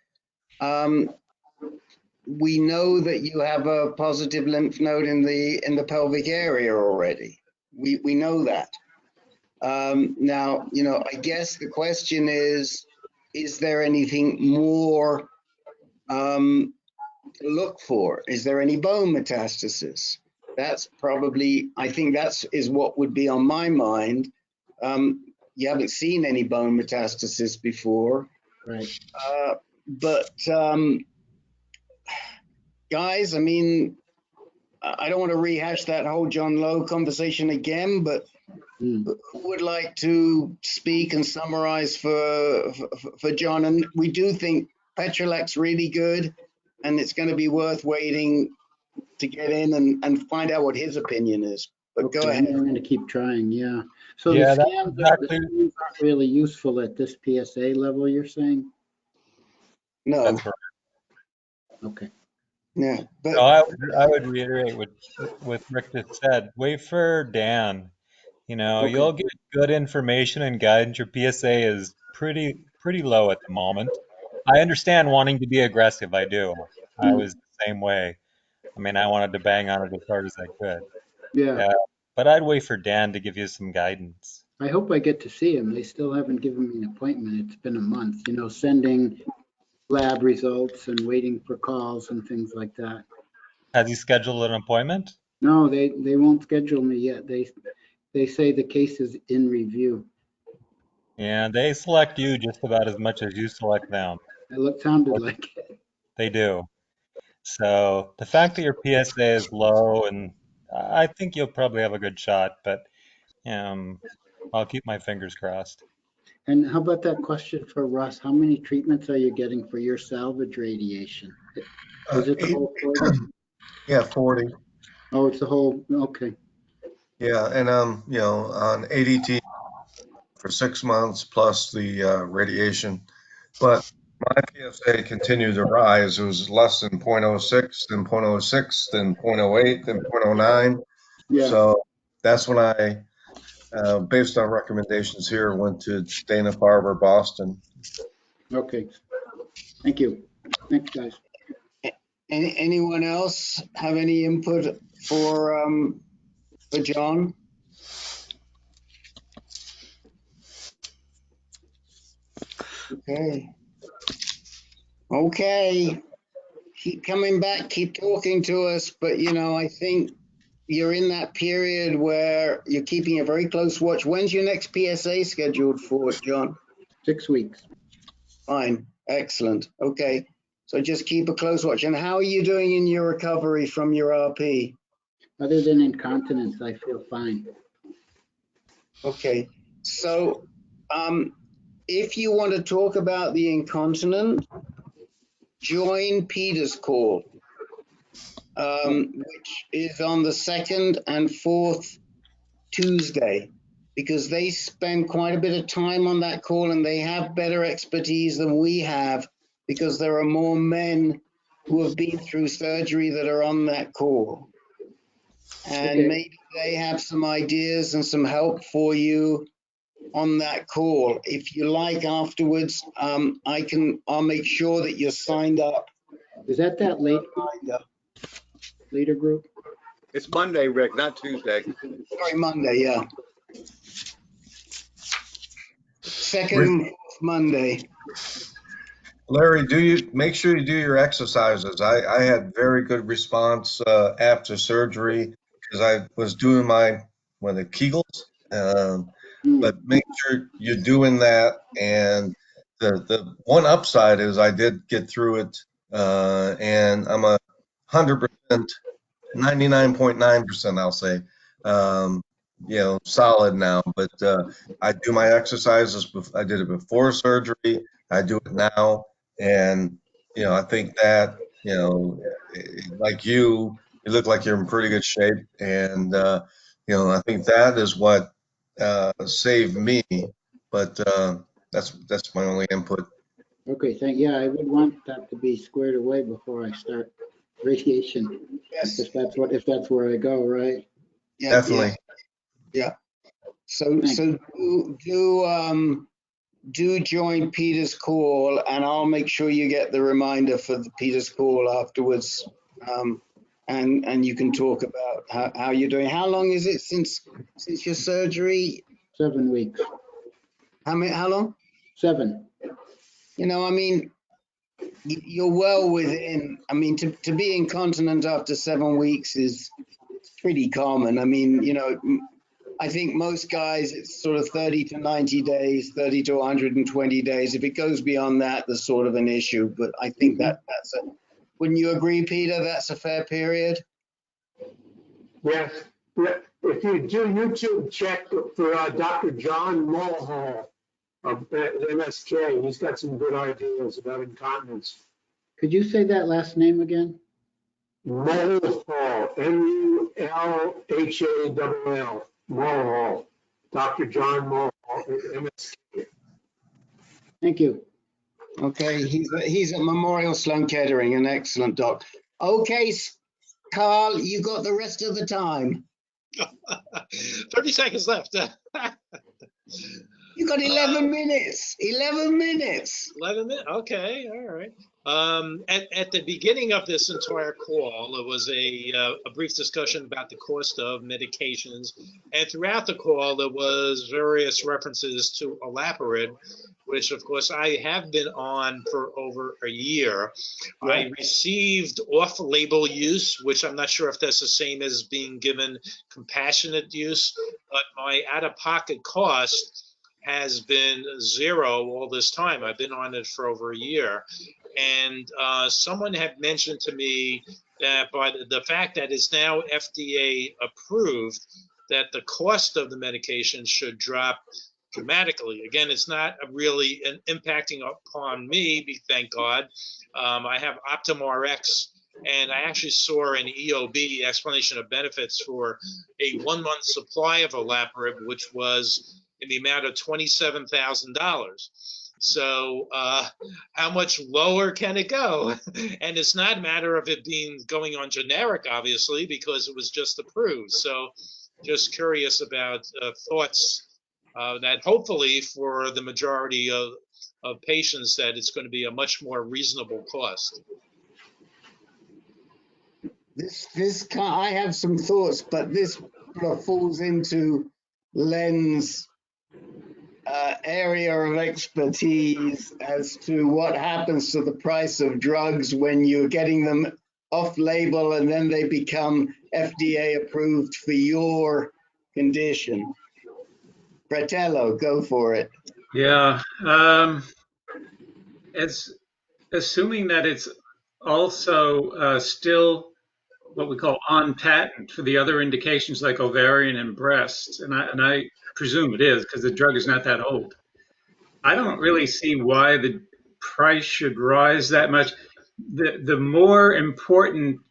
we know that you have a positive lymph node in the pelvic area already. We know that. Now, you know, I guess the question is there anything more to look for? Is there any bone metastasis? That's probably, I think is what would be on my mind. You haven't seen any bone metastasis before. Right. But guys, I mean, I don't want to rehash that whole John Lowe conversation again, but who would like to speak and summarize for John? And we do think Petrolec's really good, and it's going to be worth waiting to get in and find out what his opinion is. But Okay, go ahead. I'm going to keep trying, yeah. So Yeah, the that's scans exactly. aren't really useful at this PSA level, you're saying? No. That's right. Okay. Yeah, but So I would reiterate what Rick just said. Wait for Dan. You know, Okay. you'll get good information and guidance. Your PSA is pretty low at the moment. I understand wanting to be aggressive. I do. I was the same way. I mean, I wanted to bang on it as hard as I could. Yeah. But I'd wait for Dan to give you some guidance. I hope I get to see him. They still haven't given me an appointment. It's been a month, you know, sending lab results and waiting for calls and things like that. Has he scheduled an appointment? No, they won't schedule me yet. They say the case is in review. Yeah, they select you just about as much as you select them. It sounded like it. They do. So the fact that your PSA is low, and I think you'll probably have a good shot, but I'll keep my fingers crossed. And how about that question for Russ? How many treatments are you getting for your salvage radiation? Is it the whole 40? Yeah, 40. Oh, it's the whole, okay. Yeah, and you know, on ADT for 6 months plus the radiation. But my PSA continued to rise. It was less than 0.06, then 0.06, then 0.08, then 0.09. Yeah. So that's when I, based on recommendations here, went to Dana-Farber, Boston. Okay. Thank you. Thanks, guys. anyone else have any input for John? Okay. Keep coming back, keep talking to us, but you know, I think you're in that period where you're keeping a very close watch. When's your next PSA scheduled for, John? 6 weeks. Fine, excellent. Okay, so just keep a close watch. And how are you doing in your recovery from your RP? Other than incontinence, I feel fine. Okay, so if you want to talk about the incontinent, join Peter's call, which is on the 2nd and 4th Tuesday, because they spend quite a bit of time on that call and they have better expertise than we have, because there are more men who have been through surgery that are on that call. And Okay. maybe they have some ideas and some help for you on that call. If you like afterwards, I'll make sure that you're signed up. Is that later group? It's Monday, Rick, not Tuesday. Sorry, Monday, yeah. Second Monday. Larry, do you make sure you do your exercises? I had very good response after surgery because I was doing the Kegels. But make sure you're doing that. And the one upside is I did get through it, and I'm 100%, 99.9%, I'll say, you know, solid now. But I do my exercises. I did it before surgery. I do it now. And, you know, I think that, you know, like you look like you're in pretty good shape. And, you know, I think that is what saved me. But that's my only input. Okay, yeah, I would want that to be squared away before I start radiation. Yes. If that's where I go, right? Yeah, definitely. Yeah. So do join Peter's call, and I'll make sure you get the reminder for the Peter's call afterwards. And you can talk about how you're doing. How long is it since your surgery? 7 weeks. How long? 7. You know, I mean, you're well within. I mean, to be incontinent after 7 weeks is pretty common. I mean, you know, I think most guys it's sort of 30 to 90 days, 30 to 120 days. If it goes beyond that, there's sort of an issue. But I think that's Wouldn't you agree, Peter? That's a fair period? Yes. If you do YouTube check for Dr. John Mulhall of MSK, he's got some good ideas about incontinence. Could you say that last name again? Mulhall, M-U-L-H-A-L-L, Mulhall, Dr. John Mulhall at MSK. Thank you. Okay, he's at Memorial Sloan Kettering, an excellent doc. Okay, Carl, you got the rest of the time. 30 seconds left. You got 11 minutes. 11 minutes. 11 minutes. Okay, all right. At the beginning of this entire call, it was a brief discussion about the cost of medications, and throughout the call, there was various references to olaparib, which of course I have been on for over a year. Yeah. I received off-label use, which I'm not sure if that's the same as being given compassionate use, but my out-of-pocket cost has been zero all this time. I've been on it for over a year. And someone had mentioned to me that by the fact that it's now FDA approved, that the cost of the medication should drop dramatically. Again, it's not really impacting upon me, thank God. I have OptumRx, and I actually saw an EOB, explanation of benefits, for a 1-month supply of olaparib, which was in the amount of $27,000. So how much lower can it go? And it's not a matter of it going on generic, obviously, because it was just approved. So just curious about thoughts that hopefully for the majority of patients that it's going to be a much more reasonable cost. I have some thoughts, but this falls into Len's area of expertise as to what happens to the price of drugs when you're getting them off label and then they become FDA approved for your condition. Fratello, go for it. Yeah, it's assuming that it's also still what we call on patent for the other indications like ovarian and breast, and I presume it is because the drug is not that old. I don't really see why the price should rise that much. The more important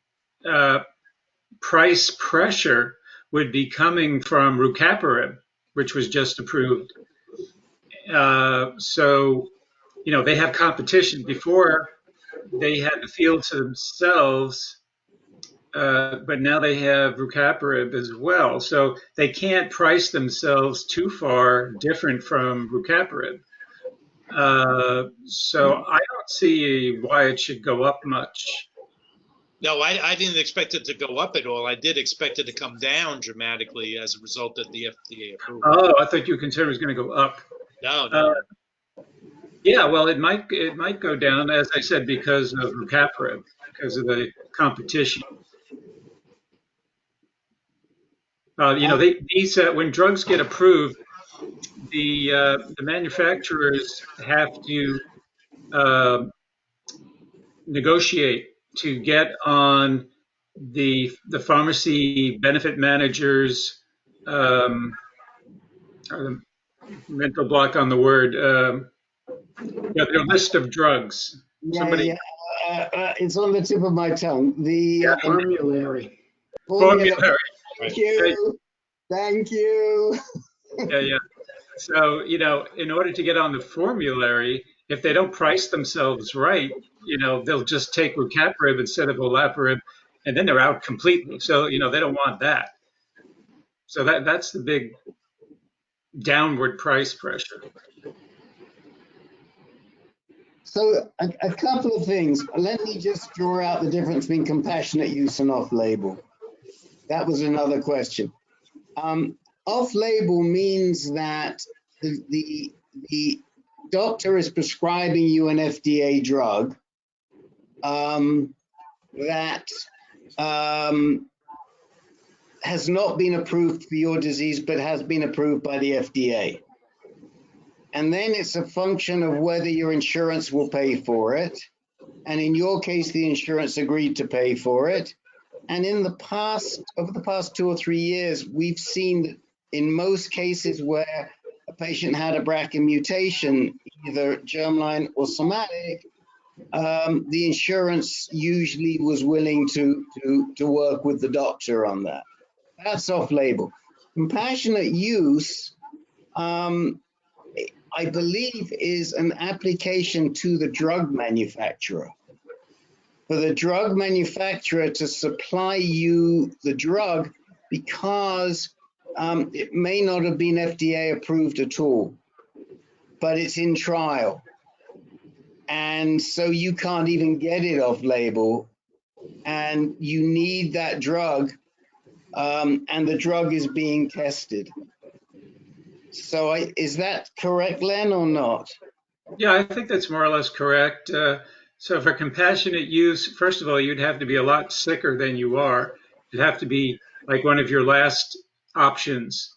price pressure would be coming from rucaparib, which was just approved. So, you know, they have competition. Before they had the field to themselves, but now they have rucaparib as well. So they can't price themselves too far different from rucaparib. So I don't see why it should go up much. No, I didn't expect it to go up at all. I did expect it to come down dramatically as a result of the FDA approval. Oh, I thought you considered it was going to go up. No. Yeah, well, it might go down, as I said, because of rucaparib, because of the competition. You know, these when drugs get approved, the manufacturers have to negotiate to get on the pharmacy benefit managers, mental block on the word, their list of drugs. It's on the tip of my tongue. The formulary. Formulary. Thank you. Thank you. Yeah. So, you know, in order to get on the formulary, if they don't price themselves right, you know, they'll just take rucaparib instead of olaparib, and then they're out completely. So, you know, they don't want that. So that's the big downward price pressure. So a couple of things. Let me just draw out the difference between compassionate use and off-label. That was another question. Off-label means that the doctor is prescribing you an FDA drug that has not been approved for your disease, but has been approved by the FDA. And then it's a function of whether your insurance will pay for it. And in your case, the insurance agreed to pay for it. And in the past, over the past 2 or 3 years, we've seen that in most cases where a patient had a BRCA mutation, either germline or somatic, the insurance usually was willing to work with the doctor on that. That's off-label. Compassionate use, I believe, is an application to the drug manufacturer. For the drug manufacturer to supply you the drug because it may not have been FDA approved at all, but it's in trial. And so you can't even get it off label, and you need that drug, and the drug is being tested. So is that correct, Len, or not? Yeah, I think that's more or less correct. So for compassionate use, first of all, you'd have to be a lot sicker than you are. It'd have to be like one of your last options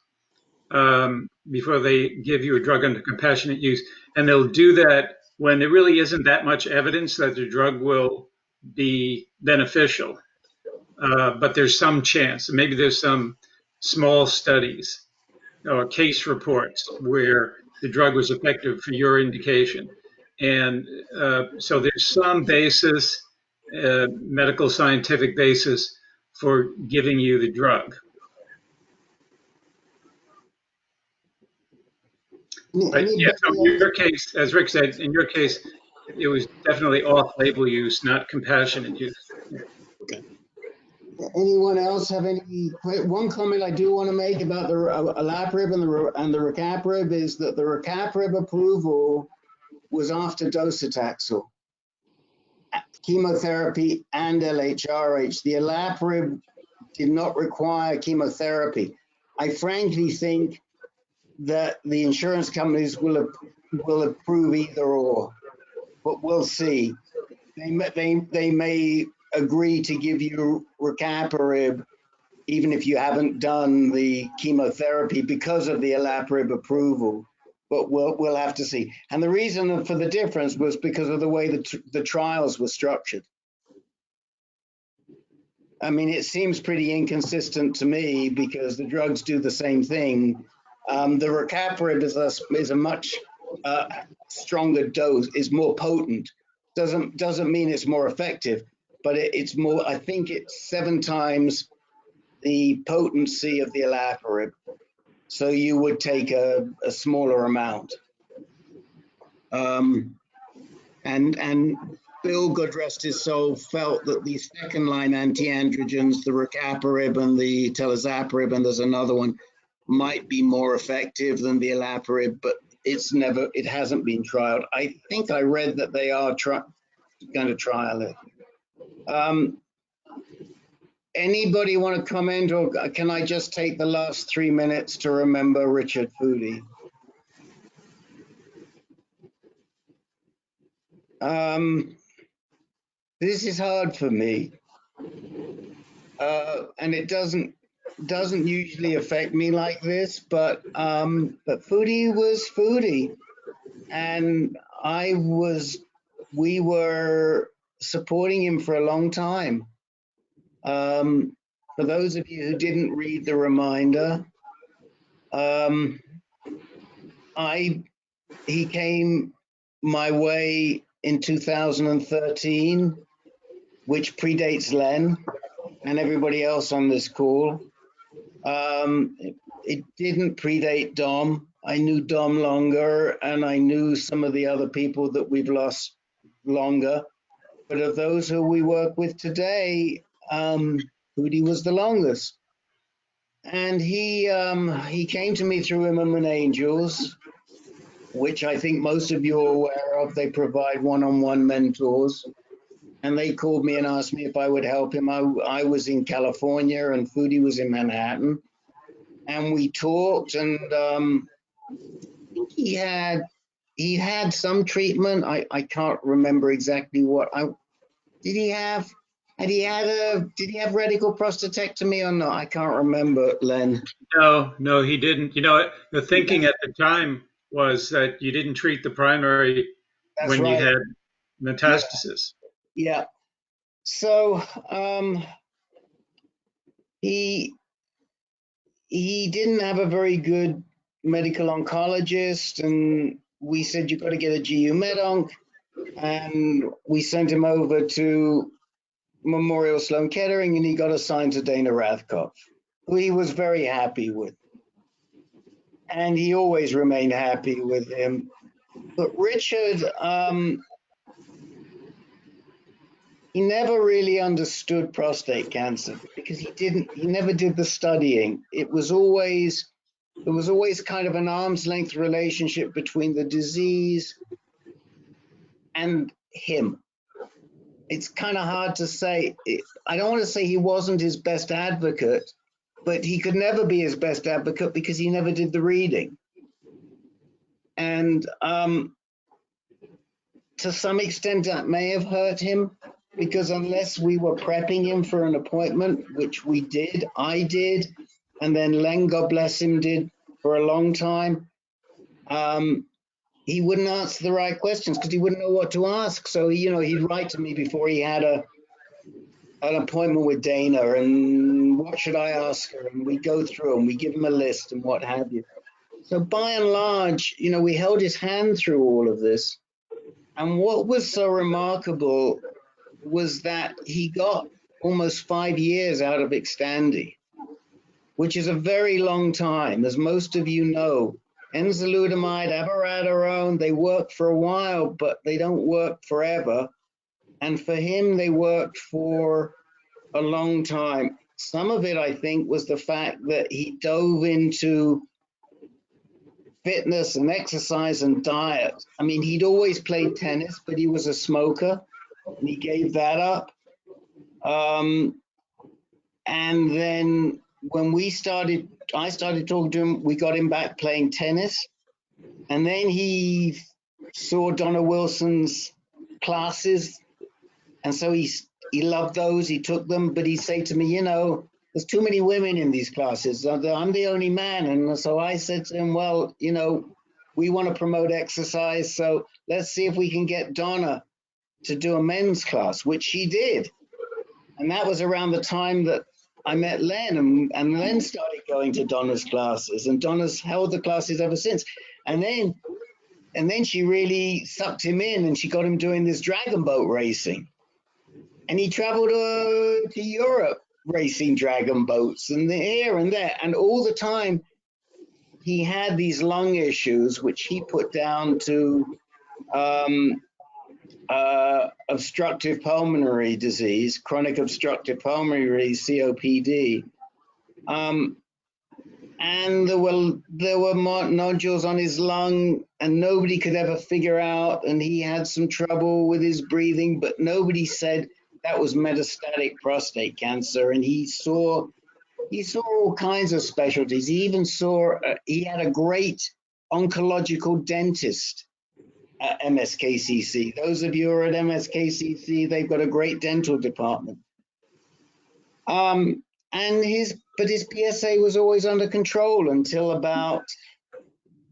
before they give you a drug under compassionate use. And they'll do that when there really isn't that much evidence that the drug will be beneficial. But there's some chance. Maybe there's some small studies or case reports where the drug was effective for your indication. And so there's some basis, medical scientific basis for giving you the drug. But yeah, so in your case, as Rick said, in your case, it was definitely off-label use, not compassionate use. Okay. Anyone else have any? One comment I do want to make about the olaparib and the rucaparib is that the rucaparib approval was after docetaxel, chemotherapy, and LHRH. The olaparib did not require chemotherapy. I frankly think that the insurance companies will approve either or, but we'll see. They may agree to give you rucaparib even if you haven't done the chemotherapy because of the olaparib approval, but we'll have to see. And the reason for the difference was because of the way the trials were structured. I mean, it seems pretty inconsistent to me because the drugs do the same thing. The rucaparib is a much stronger dose, is more potent. Doesn't mean it's more effective, but it's more, I think it's 7 times the potency of the olaparib. So you would take a smaller amount. And Bill, God rest his soul, felt that the second-line anti-androgens, the rucaparib and the talazoparib, and there's another one, might be more effective than the olaparib, but it hasn't been trialed. I think I read that they are going to trial it. Anybody want to comment, or can I just take the last 3 minutes to remember Richard Foody? This is hard for me, and it doesn't usually affect me like this, but Foody was Foody, and we were supporting him for a long time. For those of you who didn't read the reminder, he came my way in 2013, which predates Len and everybody else on this call. It didn't predate Dom. I knew Dom longer, and I knew some of the other people that we've lost longer. But of those who we work with today, Foody was the longest. And he came to me through Immerman Angels, which I think most of you are aware of. They provide one-on-one mentors. And they called me and asked me if I would help him. I was in California and Foody was in Manhattan. And we talked, and I think he had some treatment. I can't remember exactly what. Did he have radical prostatectomy or not? I can't remember, Len. No, he didn't. You know, the thinking at the time was that you didn't treat the primary when you had metastasis. Yeah. So he didn't have a very good medical oncologist, and we said you've got to get a GU med onc, and we sent him over to Memorial Sloan Kettering, and he got assigned to Dana Rathkopf, who he was very happy with, and he always remained happy with him. But Richard, he never really understood prostate cancer because he never did the studying. There was always kind of an arm's length relationship between the disease and him. It's kind of hard to say. I don't want to say he wasn't his best advocate, but he could never be his best advocate because he never did the reading. And to some extent that may have hurt him, because unless we were prepping him for an appointment, which we did, I did, and then Len, God bless him, did for a long time, he wouldn't answer the right questions because he wouldn't know what to ask. So, he'd write to me before he had an appointment with Dana, and what should I ask her? And we go through and we give him a list and what have you. So by and large, we held his hand through all of this. And what was so remarkable was that he got almost 5 years out of Xtandi, which is a very long time. As most of you know, enzalutamide, abiraterone, they work for a while, but they don't work forever. And for him, they worked for a long time. Some of it, I think, was the fact that he dove into fitness and exercise and diet. I mean, he'd always played tennis, but he was a smoker, and he gave that up. And then when I started talking to him, we got him back playing tennis. And then he saw Donna Wilson's classes. And so he loved those, he took them, but he'd say to me, there's too many women in these classes. I'm the only man. And so I said to him, well, we want to promote exercise. So let's see if we can get Donna to do a men's class, which she did. And that was around the time that I met Len, and Len started going to Donna's classes, and Donna's held the classes ever since. And then she really sucked him in, and she got him doing this dragon boat racing. And he traveled to Europe racing dragon boats and here and there. And all the time he had these lung issues, which he put down to obstructive pulmonary disease, chronic obstructive pulmonary disease, COPD. And there were nodules on his lung, and nobody could ever figure out, and he had some trouble with his breathing, but nobody said that was metastatic prostate cancer. And he saw all kinds of specialties. He even saw, he had a great oncological dentist at MSKCC. Those of you who are at MSKCC, they've got a great dental department. But his PSA was always under control until about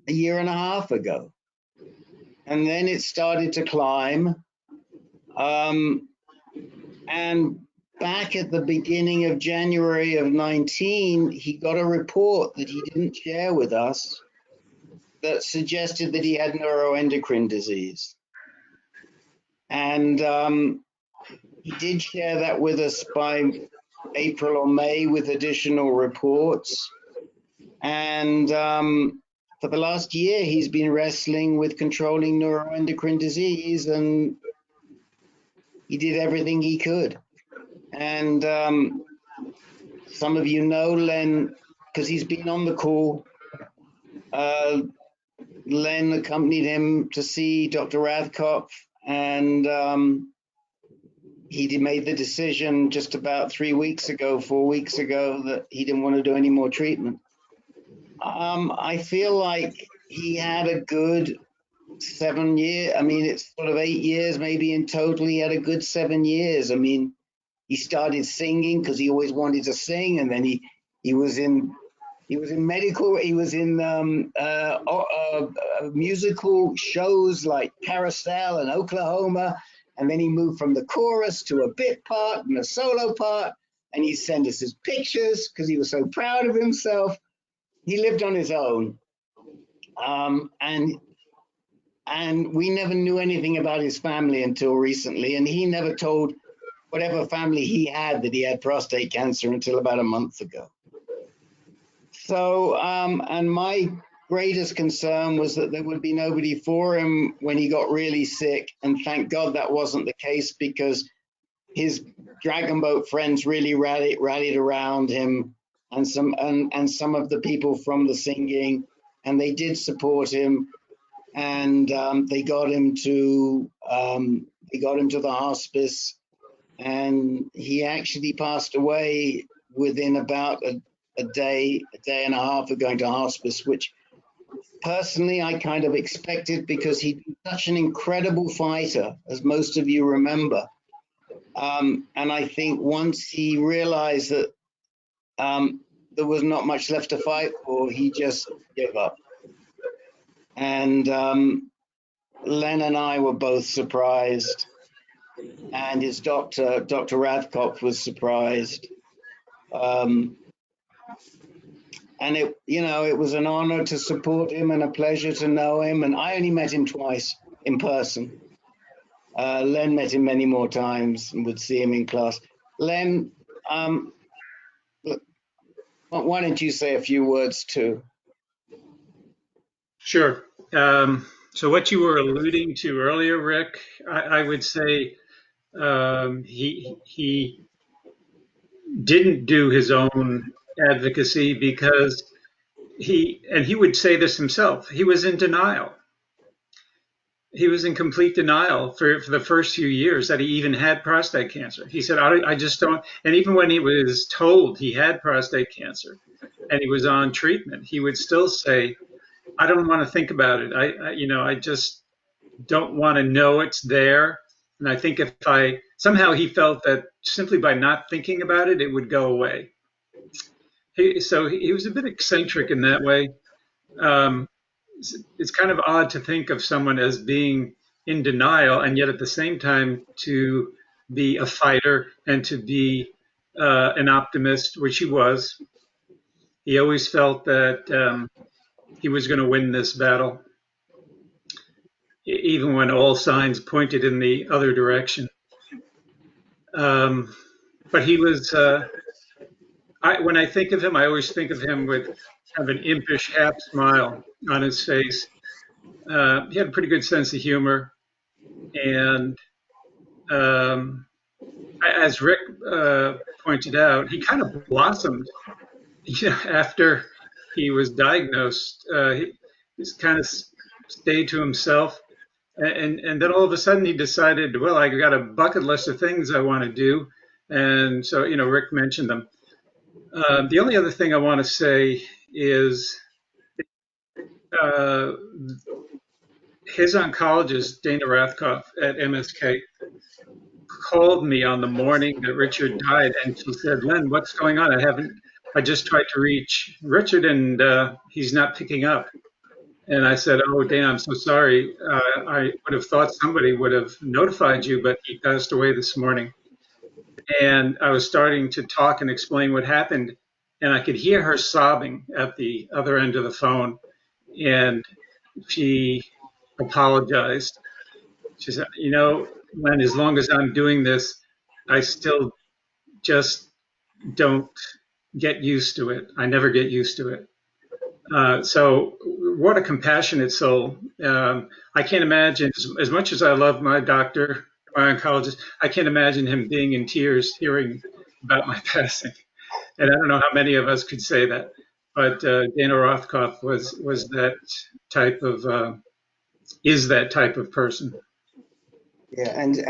a year and a half ago. And then it started to climb. And back at the beginning of January of 19, he got a report that he didn't share with us that suggested that he had neuroendocrine disease. And he did share that with us by April or May with additional reports. And for the last year, he's been wrestling with controlling neuroendocrine disease, and he did everything he could. And some of you know Len, because he's been on the call. Len accompanied him to see Dr. Rathkopf, and he made the decision just about 4 weeks ago, that he didn't want to do any more treatment. I feel like he had a good 7 years. I mean, it's sort of 8 years, maybe in total. He had a good 7 years. I mean, he started singing because he always wanted to sing, and then he was in medical. He was in musical shows like Carousel and Oklahoma, And then he moved from the chorus to a bit part and a solo part. And he sent us his pictures because he was so proud of himself. He lived on his own. And we never knew anything about his family until recently. And he never told whatever family he had that he had prostate cancer until about a month ago. So, and my greatest concern was that there would be nobody for him when he got really sick. And thank God that wasn't the case, because his dragon boat friends really rallied around him, and some of the people from the singing, and they did support him, and they got him to the hospice, and he actually passed away within about a day and a half of going to hospice, which personally I kind of expected, because he'd been such an incredible fighter, as most of you remember. And I think once he realized that there was not much left to fight for, he just gave up. And Len and I were both surprised, and his doctor, Dr. Rathkopf, was surprised. And it was an honor to support him and a pleasure to know him. And I only met him twice in person. Len met him many more times and would see him in class. Len, why don't you say a few words too? Sure. So what you were alluding to earlier, Rick, I would say he didn't do his own advocacy, because he would say this himself, he was in denial. He was in complete denial for the first few years that he even had prostate cancer. He said, I just don't, and even when he was told he had prostate cancer and he was on treatment, he would still say, I don't want to think about it. I just don't want to know it's there. And I think somehow he felt that simply by not thinking about it, it would go away. So he was a bit eccentric in that way. It's kind of odd to think of someone as being in denial and yet at the same time to be a fighter and to be an optimist, which he was. He always felt that he was going to win this battle, even when all signs pointed in the other direction. But he was, when I think of him, I always think of him with kind of an impish half smile on his face. He had a pretty good sense of humor. And as Rick pointed out, he kind of blossomed after he was diagnosed. He just kind of stayed to himself. And then all of a sudden he decided, well, I got a bucket list of things I want to do. And so, Rick mentioned them. The only other thing I want to say is his oncologist, Dana Rathkopf at MSK, called me on the morning that Richard died, and she said, Len, what's going on? I just tried to reach Richard and he's not picking up. And I said, oh, Dana, I'm so sorry. I would have thought somebody would have notified you, but he passed away this morning. And I was starting to talk and explain what happened, and I could hear her sobbing at the other end of the phone. And she apologized. She said, Len, as long as I'm doing this, I still just don't get used to it. I never get used to it. So what a compassionate soul. I can't imagine, as much as I love my doctor, my oncologist, I can't imagine him being in tears hearing about my passing. And I don't know how many of us could say that. But Dana Rothkopf was that type of, is that type of person. Yeah, and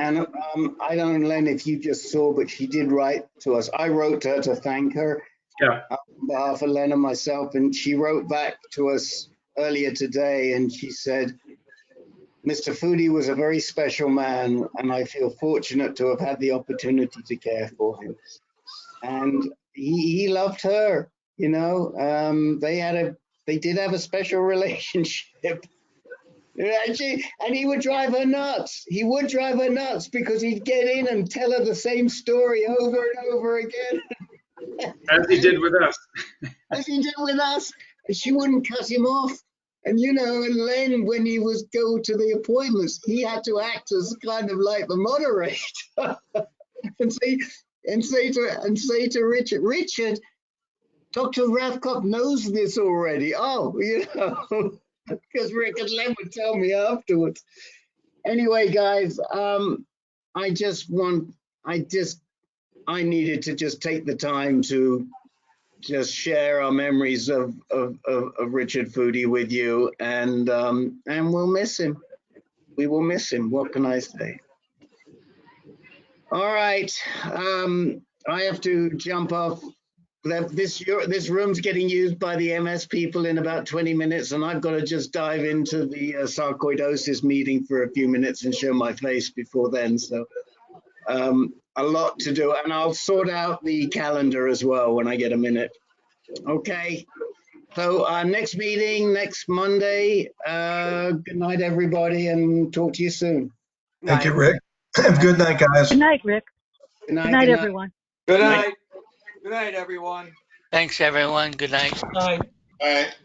I don't know, Len, if you just saw, but she did write to us. I wrote to her to thank her on behalf of Len and myself, and she wrote back to us earlier today, and she said, Mr. Foody was a very special man, and I feel fortunate to have had the opportunity to care for him. And he loved her, they did have a special relationship. And he would drive her nuts. He would drive her nuts because he'd get in and tell her the same story over and over again. As he did with us. As he did with us. And she wouldn't cut him off. And, you know, and then when he was go to the appointments, he had to act as kind of like the moderator and say to Richard, Dr. Ravkop knows this already. Oh, you know, because Rick and Len would tell me afterwards. Anyway, guys, I needed to just take the time to just share our memories of Richard Foody with you, and we'll miss him. We will miss him. What can I say? All right, I have to jump off. This room's getting used by the MS people in about 20 minutes, and I've got to just dive into the sarcoidosis meeting for a few minutes and show my face before then. So a lot to do, and I'll sort out the calendar as well when I get a minute. Okay. So next meeting next Monday. Good night, everybody, and talk to you soon. Thank you, Rick. Good night, guys. Good night, Rick. Good night, Good night, everyone. Good night. Good night, everyone. Thanks, everyone. Good night. Night. All right.